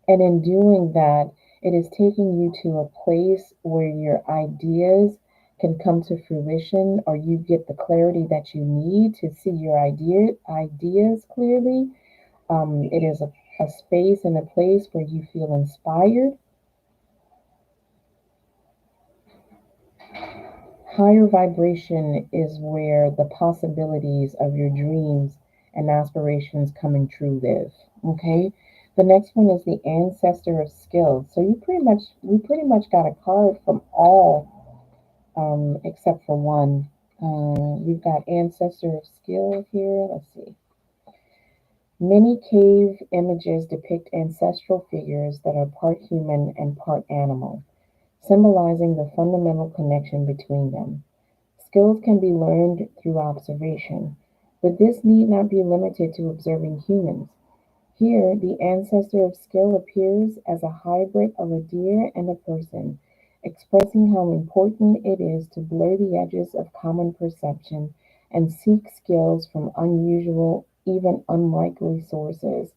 Speaker 1: and in doing that, it is taking you to a place where your ideas can come to fruition or you get the clarity that you need to see your ideas clearly. It is a space and a place where you feel inspired. Higher vibration is where the possibilities of your dreams and aspirations coming true live. Okay. The next one is the ancestor of skill. So we pretty much got a card from all except for one. We've got ancestor of skill here. Let's see. Many cave images depict ancestral figures that are part human and part animal, symbolizing the fundamental connection between them. Skills can be learned through observation, but this need not be limited to observing humans. Here, the ancestor of skill appears as a hybrid of a deer and a person, expressing how important it is to blur the edges of common perception and seek skills from unusual, even unlikely sources.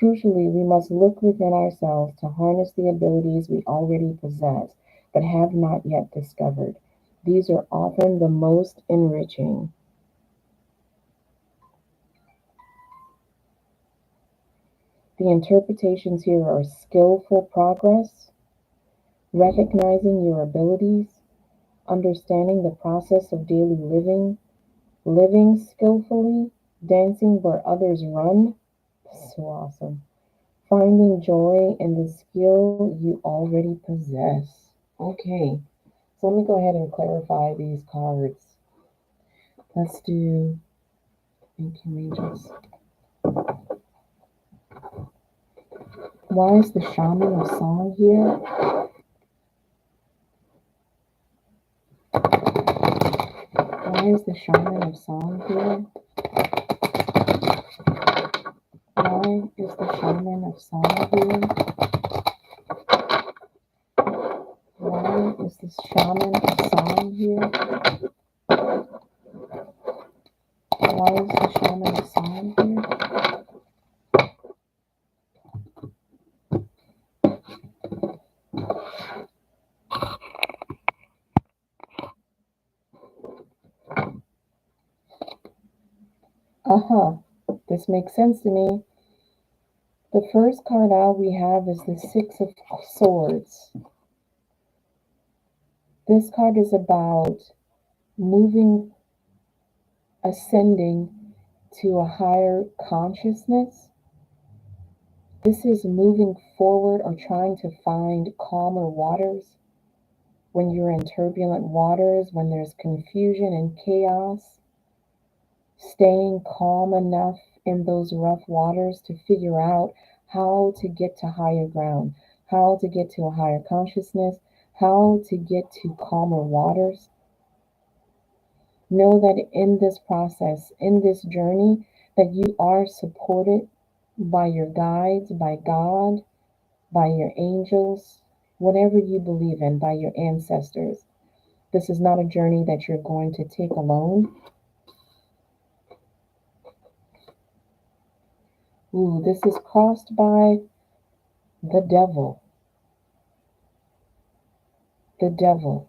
Speaker 1: Crucially, we must look within ourselves to harness the abilities we already possess but have not yet discovered. These are often the most enriching. The interpretations here are skillful progress, recognizing your abilities, understanding the process of daily living, living skillfully, dancing where others run. So awesome. Finding joy in the skill you already possess. Okay, so let me go ahead and clarify these cards. Let's do, thank you, angels. Why is the shaman of song here? Why is the shaman of song here? Why is the shaman of song here? Why is the shaman of song here? Why is the shaman of song here? Uh-huh. This makes sense to me. The first card out we have is the Six of Swords. This card is about moving, ascending to a higher consciousness. This is moving forward or trying to find calmer waters. When you're in turbulent waters, when there's confusion and chaos, staying calm enough in those rough waters to figure out how to get to higher ground, how to get to a higher consciousness, how to get to calmer waters. Know that in this process, in this journey, that you are supported by your guides, by God, by your angels, whatever you believe in, by your ancestors. This is not a journey that you're going to take alone. Ooh, this is crossed by the devil. The devil.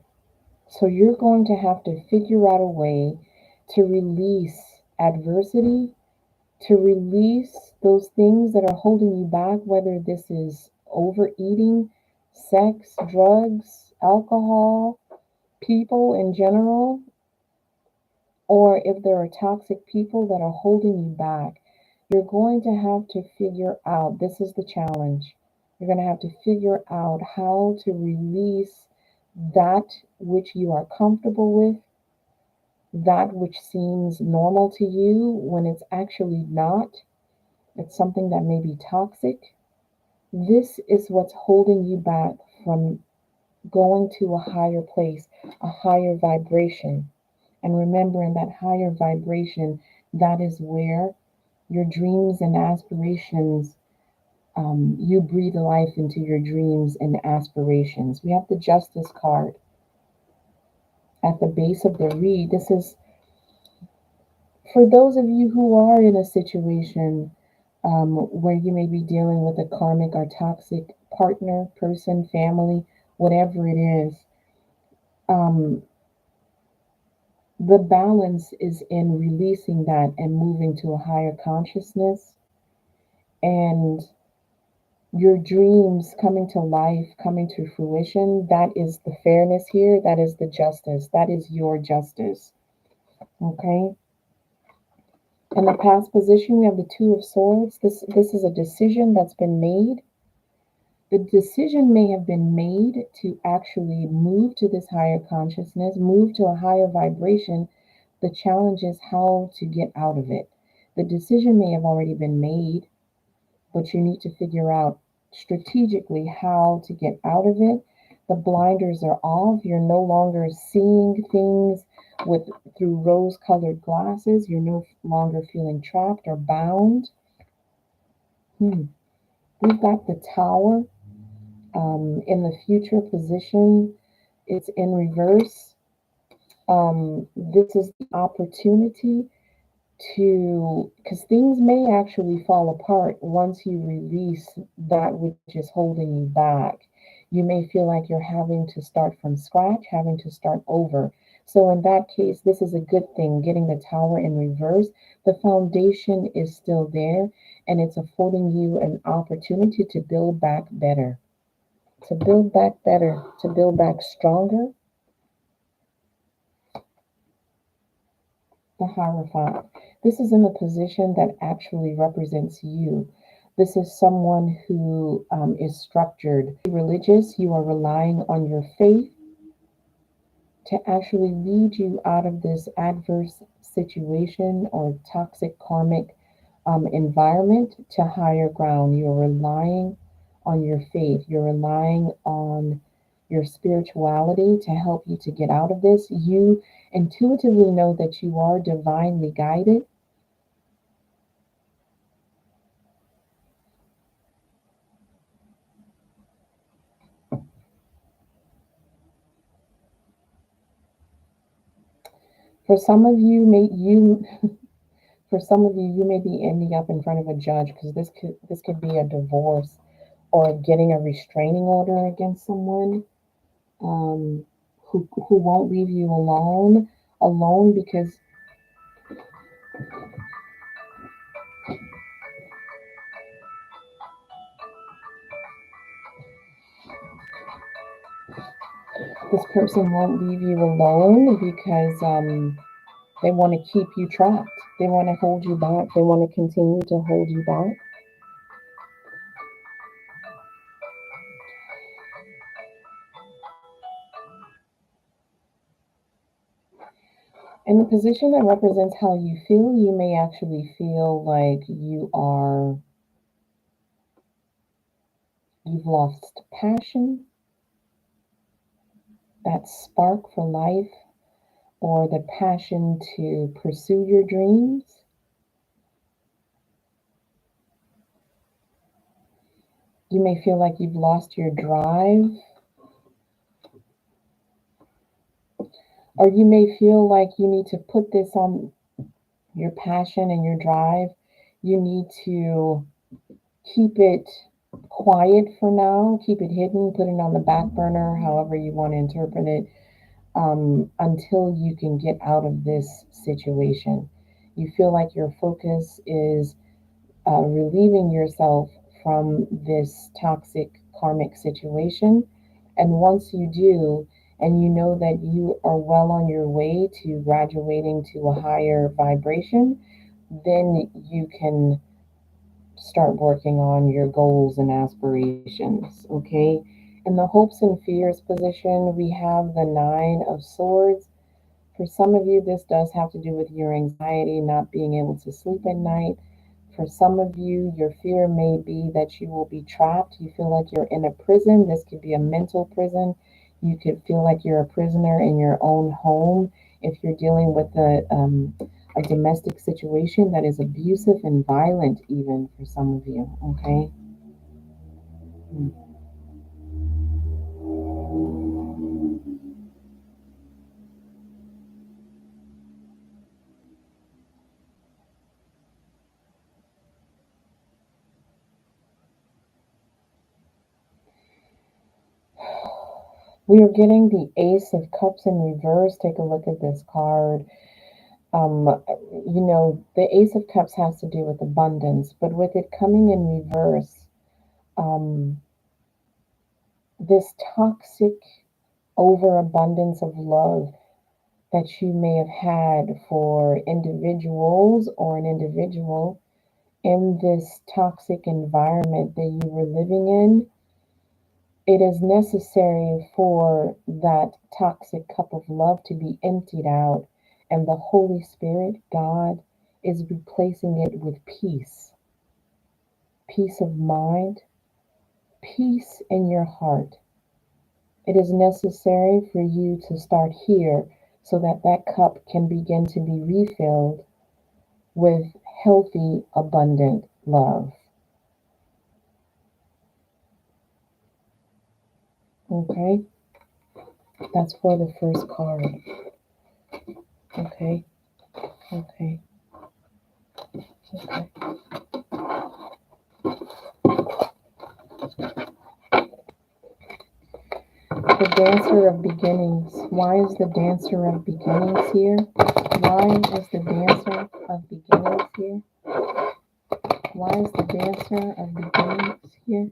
Speaker 1: So you're going to have to figure out a way to release adversity, to release those things that are holding you back, whether this is overeating, sex, drugs, alcohol, people in general, or if there are toxic people that are holding you back. You're going to have to figure out, this is the challenge. You're going to have to figure out how to release that which you are comfortable with, that which seems normal to you when it's actually not. It's something that may be toxic. This is what's holding you back from going to a higher place, a higher vibration. And remembering that higher vibration, that is where your dreams and aspirations, you breathe life into your dreams and aspirations. We have the Justice card at the base of the read. This is for those of you who are in a situation where you may be dealing with a karmic or toxic partner, person, family, whatever it is. Um, the balance is in releasing that and moving to a higher consciousness and your dreams coming to life, coming to fruition. That is the fairness here. That is the justice. That is your justice. Okay. In the past position, we have the Two of Swords. This is a decision that's been made. The decision may have been made to actually move to this higher consciousness, move to a higher vibration. The challenge is how to get out of it. The decision may have already been made, but you need to figure out strategically how to get out of it. The blinders are off. You're no longer seeing things with through rose-colored glasses. You're no longer feeling trapped or bound. We've got the Tower in the future position. It's in reverse. This is the opportunity to, because things may actually fall apart once you release that which is holding you back. You may feel like you're having to start from scratch, having to start over. So, in that case, this is a good thing. Getting the Tower in reverse, the foundation is still there and it's affording you an opportunity to build back better, to build back better, to build back stronger. The Hierophant. This is in the position that actually represents you. This is someone who is structured, religious. You are relying on your faith to actually lead you out of this adverse situation or toxic karmic environment to higher ground. You're relying on your faith. You're relying on your spirituality to help you to get out of this. You intuitively know that you are divinely guided. For some of you, may you for some of you, you may be ending up in front of a judge because this could be a divorce or getting a restraining order against someone um, who won't leave you alone because This person won't leave you alone because they want to keep you trapped. They want to hold you back. They want to continue to hold you back. In the position that represents how you feel, you may actually feel like you've lost passion, that spark for life, or the passion to pursue your dreams. You may feel like you've lost your drive, or you may feel like you need to put this on your passion and your drive. You need to keep it quiet for now, keep it hidden, put it on the back burner, however you want to interpret it, until you can get out of this situation. You feel like your focus is relieving yourself from this toxic karmic situation. And once you do, and you know that you are well on your way to graduating to a higher vibration, then you can start working on your goals and aspirations. Okay. In the hopes and fears position, we have the Nine of Swords. For some of you, this does have to do with your anxiety, not being able to sleep at night. For some of you, your fear may be that you will be trapped. You feel like you're in a prison. This could be a mental prison. You could feel like you're a prisoner in your own home if you're dealing with a domestic situation that is abusive and violent, even for some of you. Okay. We are getting the Ace of Cups in reverse. Take a look at this card. Um, the Ace of Cups has to do with abundance, but with it coming in reverse, um, this toxic overabundance of love that you may have had for individuals or an individual in this toxic environment that you were living in, it is necessary for that toxic cup of love to be emptied out, and the Holy Spirit, God, is replacing it with peace, peace of mind, peace in your heart. It is necessary for you to start here so that that cup can begin to be refilled with healthy, abundant love. Okay? That's for the first card. Okay? Okay. Okay. The Dancer of Beginnings. Why is the Dancer of Beginnings here? Why is the Dancer of Beginnings here? Why is the Dancer of Beginnings here?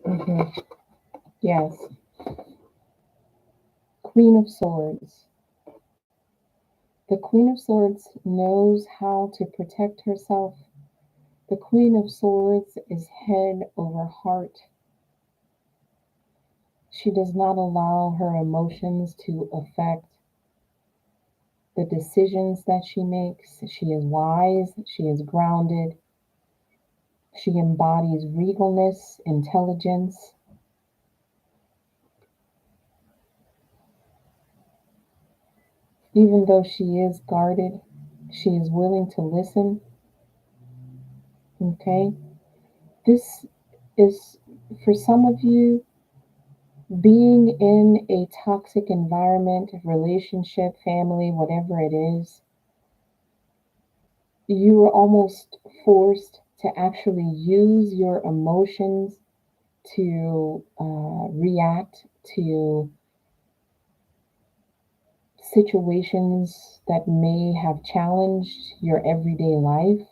Speaker 1: Hmm. Yes. Queen of Swords. The Queen of Swords knows how to protect herself. The Queen of Swords is head over heart. She does not allow her emotions to affect the decisions that she makes. She is wise, she is grounded, she embodies regalness, intelligence. Even though she is guarded, she is willing to listen. Okay? This is, for some of you, being in a toxic environment, relationship, family, whatever it is,
Speaker 2: You were almost forced to actually use your emotions to react to situations that may have challenged your everyday life.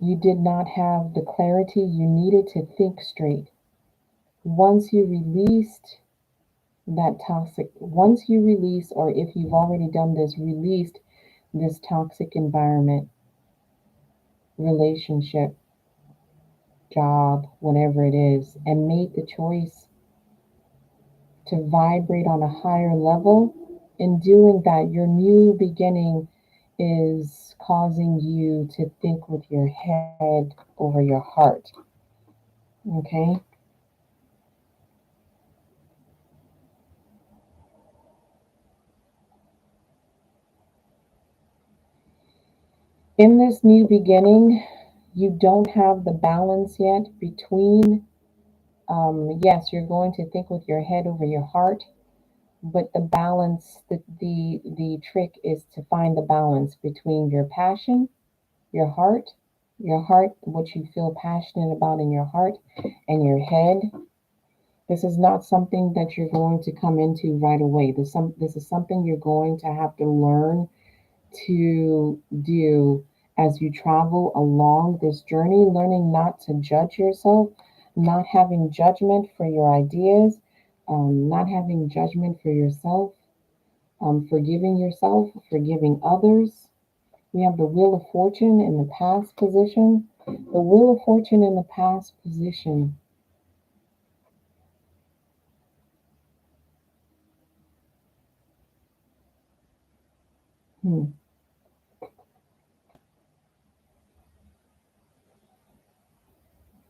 Speaker 2: You did not have the clarity you needed to think straight. Once you released that toxic, once you release, or if you've already done this, released this toxic environment, relationship, job, whatever it is, and made the choice to vibrate on a higher level, in doing that, your new beginning is causing you to think with your head over your heart. Okay? In this new beginning, you don't have the balance yet between, yes, you're going to think with your head over your heart, but the balance, the trick is to find the balance between your passion, your heart, what you feel passionate about in your heart, and your head. This is not something that you're going to come into right away. This is something you're going to have to learn to do as you travel along this journey, learning not to judge yourself, not having judgment for your ideas, not having judgment for yourself, forgiving yourself, forgiving others. We have the Wheel of Fortune in the past position. The Wheel of Fortune in the past position. Hmm.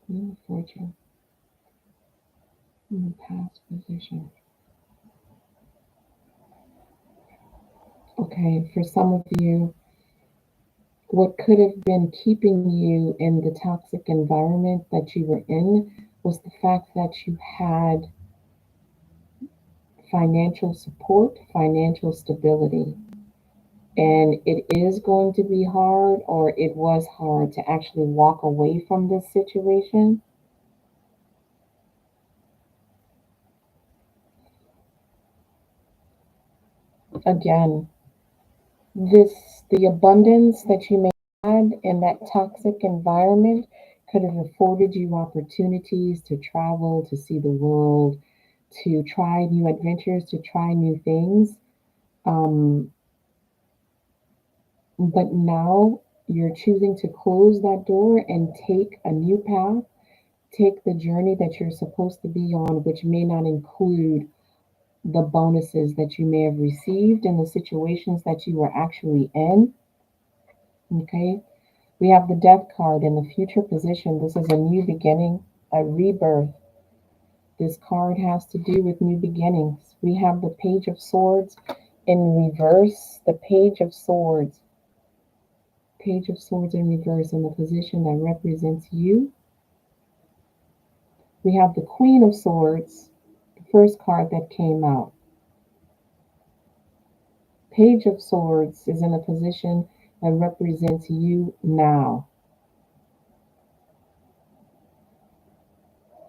Speaker 2: Wheel of Fortune in the past position. Okay, for some of you, what could have been keeping you in the toxic environment that you were in was the fact that you had financial support, financial stability. And it is going to be hard, or it was hard to actually walk away from this situation. Again, the abundance that you may have had in that toxic environment could have afforded you opportunities to travel, to see the world, to try new adventures, to try new things. Um, but now you're choosing to close that door and take a new path, take the journey that you're supposed to be on, which may not include the bonuses that you may have received in the situations that you were actually in. Okay. We have the Death card in the future position. This is a new beginning, a rebirth. This card has to do with new beginnings. We have the Page of Swords in reverse, the Page of Swords in reverse in the position that represents you. We have the Queen of Swords, the first card that came out. Page of Swords is in a position that represents you now.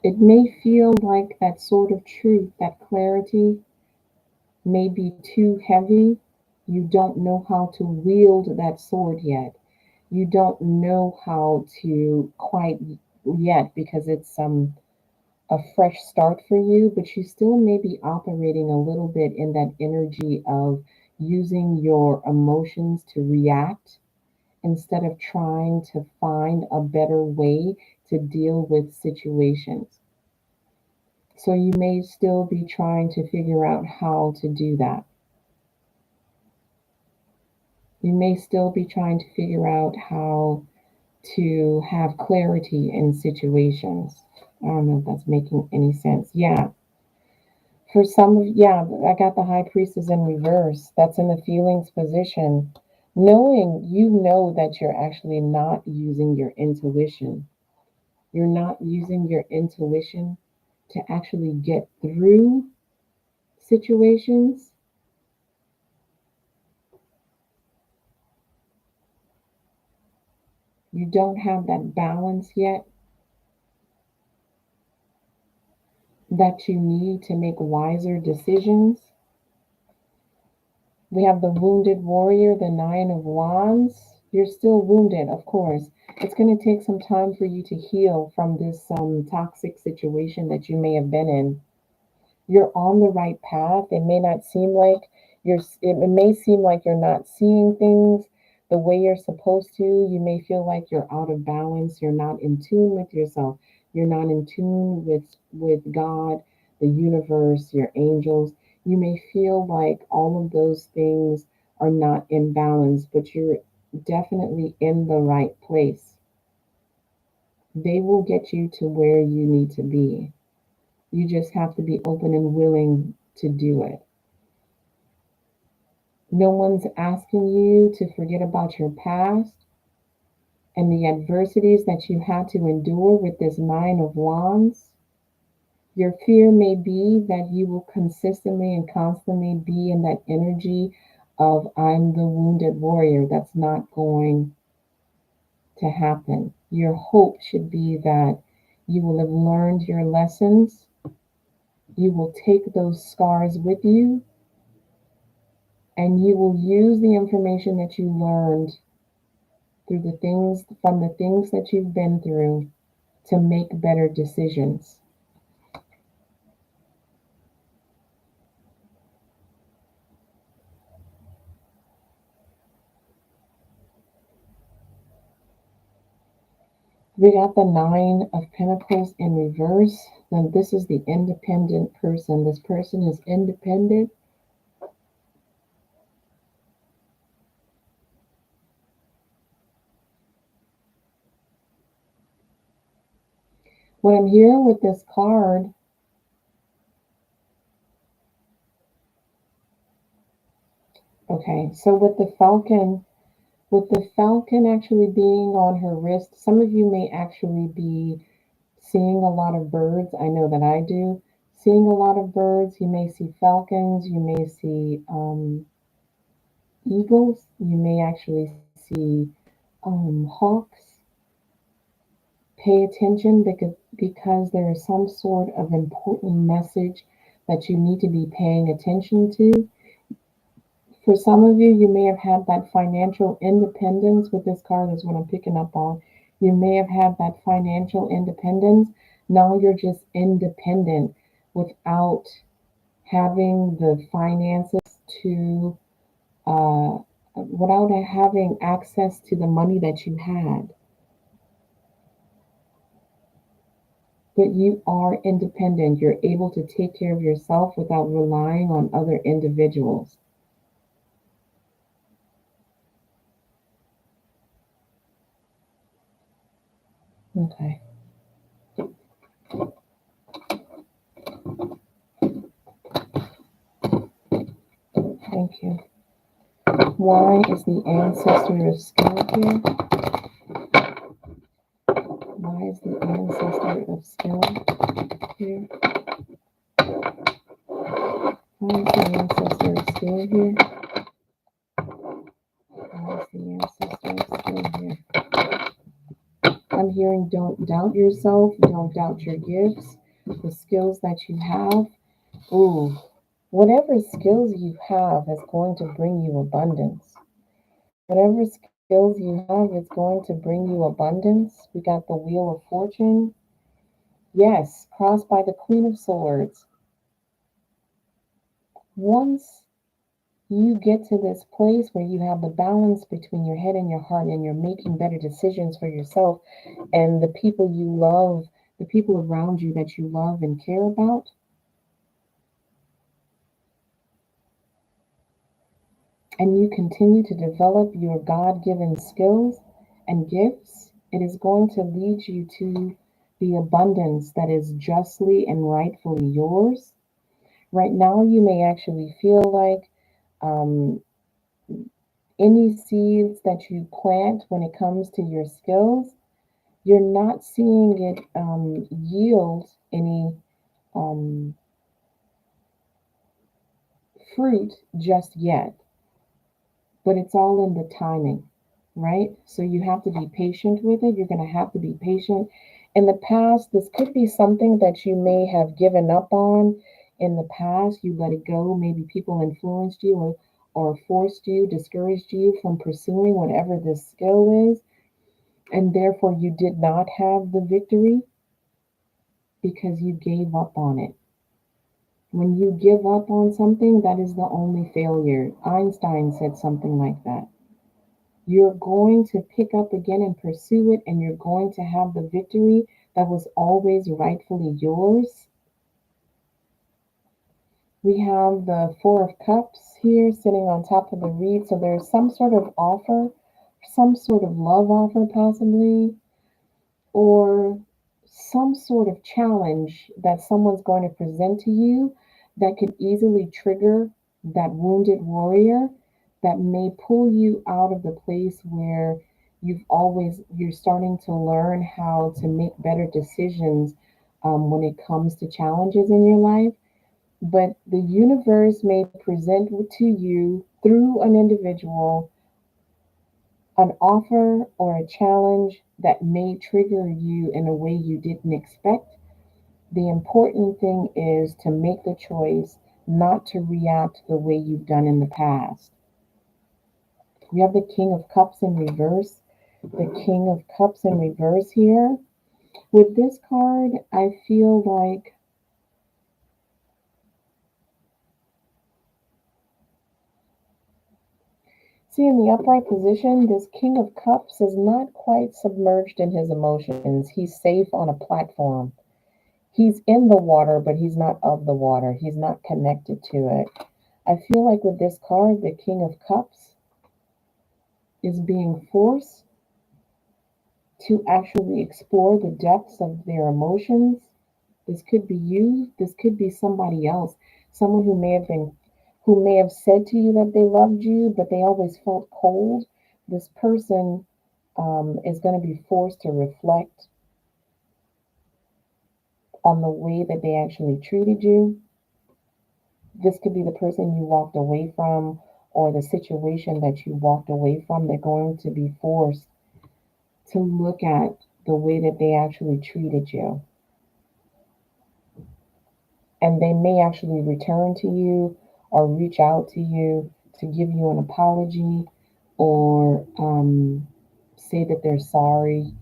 Speaker 2: It may feel like that sort of truth, that clarity, may be too heavy. You don't know how to wield that sword yet. You don't know how to quite yet because it's a fresh start for you, but you still may be operating a little bit in that energy of using your emotions to react instead of trying to find a better way to deal with situations. So you may still be trying to figure out how to do that. You may still be trying to figure out how to have clarity in situations. I don't know if that's making any sense. Yeah. For some of, yeah, I got the High Priestess in reverse. That's in the feelings position. Knowing, you know that you're actually not using your intuition. You're not using your intuition to actually get through situations. You don't have that balance yet that you need to make wiser decisions. We have the wounded warrior, the Nine of Wands. You're still wounded, of course. It's going to take some time for you to heal from this toxic situation that you may have been in. You're on the right path. It may not seem like it may seem like you're not seeing things the way you're supposed to. You may feel like you're out of balance. You're not in tune with yourself. You're not in tune with God, the universe, your angels. You may feel like all of those things are not in balance, but you're definitely in the right place. They will get you to where you need to be. You just have to be open and willing to do it. No one's asking you to forget about your past and the adversities that you had to endure with this Nine of Wands. Your fear may be that you will consistently and constantly be in that energy of I'm the wounded warrior. That's not going to happen. Your hope should be that you will have learned your lessons. You will take those scars with you and you will use the information that you learned through the things from the things that you've been through to make better decisions. We got the Nine of Pentacles in reverse. Then this is the independent person. This person is independent. What I'm hearing with this card, okay, so with the falcon actually being on her wrist, some of you may actually be seeing a lot of birds. I know that I do. Seeing a lot of birds. You may see falcons. You may see eagles. You may actually see hawks. Pay attention because there is some sort of important message that you need to be paying attention to. For some of you, you may have had that financial independence with this card, is what I'm picking up on. You may have had that financial independence. Now you're just independent without having the finances to, without having access to the money that you had. But you are independent. You're able to take care of yourself without relying on other individuals. Okay. Thank you. Why is the ancestor of skill here? Why is the ancestor of skill here? Why is the ancestor of skill here? Why is the ancestor of skill here? I'm hearing don't doubt yourself, don't doubt your gifts, the skills that you have. Ooh, whatever skills you have is going to bring you abundance. Whatever skills you have is going to bring you abundance. We got the Wheel of Fortune. Yes, crossed by the Queen of Swords. Once you get to this place where you have the balance between your head and your heart and you're making better decisions for yourself and the people you love, the people around you that you love and care about, and you continue to develop your God given skills and gifts, it is going to lead you to the abundance that is justly and rightfully yours. Right now, you may actually feel like um, any seeds that you plant when it comes to your skills, you're not seeing it yield any um, fruit just yet, but it's all in the timing. right? So you have to be patient with it. You're going to have to be patient. In the past, this could be something that you may have given up on in the past. You let it go. Maybe people influenced you or forced you, discouraged you from pursuing whatever this skill is. And therefore, you did not have the victory because you gave up on it. When you give up on something, that is the only failure. Einstein said something like that. You're going to pick up again and pursue it, and you're going to have the victory that was always rightfully yours. We have the Four of Cups here sitting on top of the reed. So there's some sort of offer, some sort of love offer, possibly, or some sort of challenge that someone's going to present to you that could easily trigger that wounded warrior that may pull you out of the place where you're starting to learn how to make better decisions when it comes to challenges in your life. But the universe may present to you through an individual an offer or a challenge that may trigger you in a way you didn't expect. The important thing is to make the choice not to react the way you've done in the past. We have the King of Cups in reverse. The King of Cups in reverse here. With this card, I feel like, see, in the upright position, this King of Cups is not quite submerged in his emotions. He's safe on a platform. He's in the water, but he's not of the water. He's not connected to it. I feel like with this card, the King of Cups is being forced to actually explore the depths of their emotions. This could be you, this could be somebody else, someone who may have said to you that they loved you, but they always felt cold. This person is going to be forced to reflect on the way that they actually treated you. This could be the person you walked away from or the situation that you walked away from. They're going to be forced to look at the way that they actually treated you. And they may actually return to you or reach out to you to give you an apology or say that they're sorry,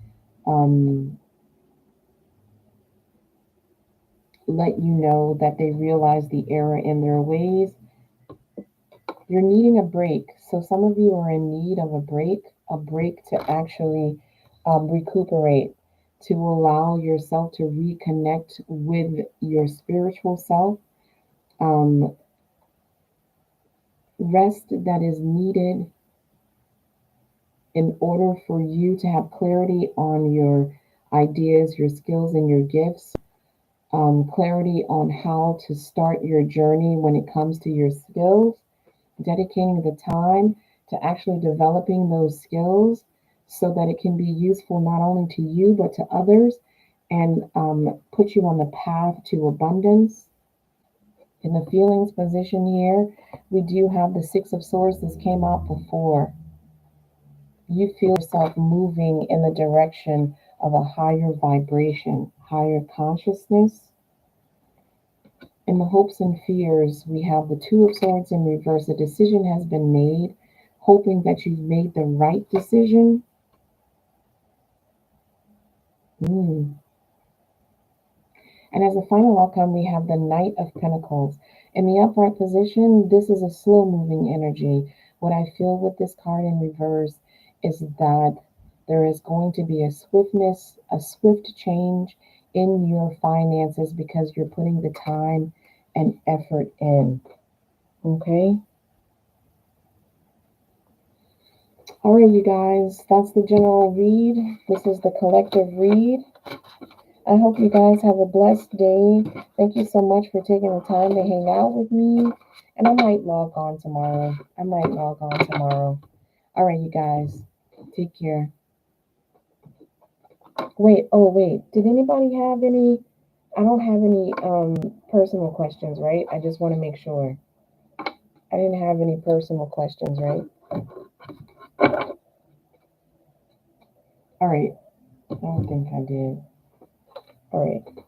Speaker 2: um, let you know that they realize the error in their ways. You're needing a break. So some of you are in need of a break to actually recuperate, to allow yourself to reconnect with your spiritual self. Um, Rest that is needed in order for you to have clarity on your ideas, your skills, and your gifts. Clarity on how to start your journey when it comes to your skills, dedicating the time to actually developing those skills so that it can be useful not only to you but to others and put you on the path to abundance. In the feelings position here, we do have the Six of Swords. This came out before. You feel yourself moving in the direction of a higher vibration, higher consciousness. In the hopes and fears, we have the Two of Swords in reverse. A decision has been made, hoping that you've made the right decision. Mm. And as a final outcome, we have the Knight of Pentacles. In the upright position, this is a slow moving energy. What I feel with this card in reverse is that there is going to be a swiftness, a swift change in your finances because you're putting the time and effort in. Okay? All right, you guys, that's the general read. This is the collective read. I hope you guys have a blessed day. Thank you so much for taking the time to hang out with me. And I might log on tomorrow. All right, you guys, take care. Wait, oh, wait. Did anybody have any? I don't have any personal questions, right? I just want to make sure. I didn't have any personal questions, right? right. I don't think I did.
Speaker 1: All right.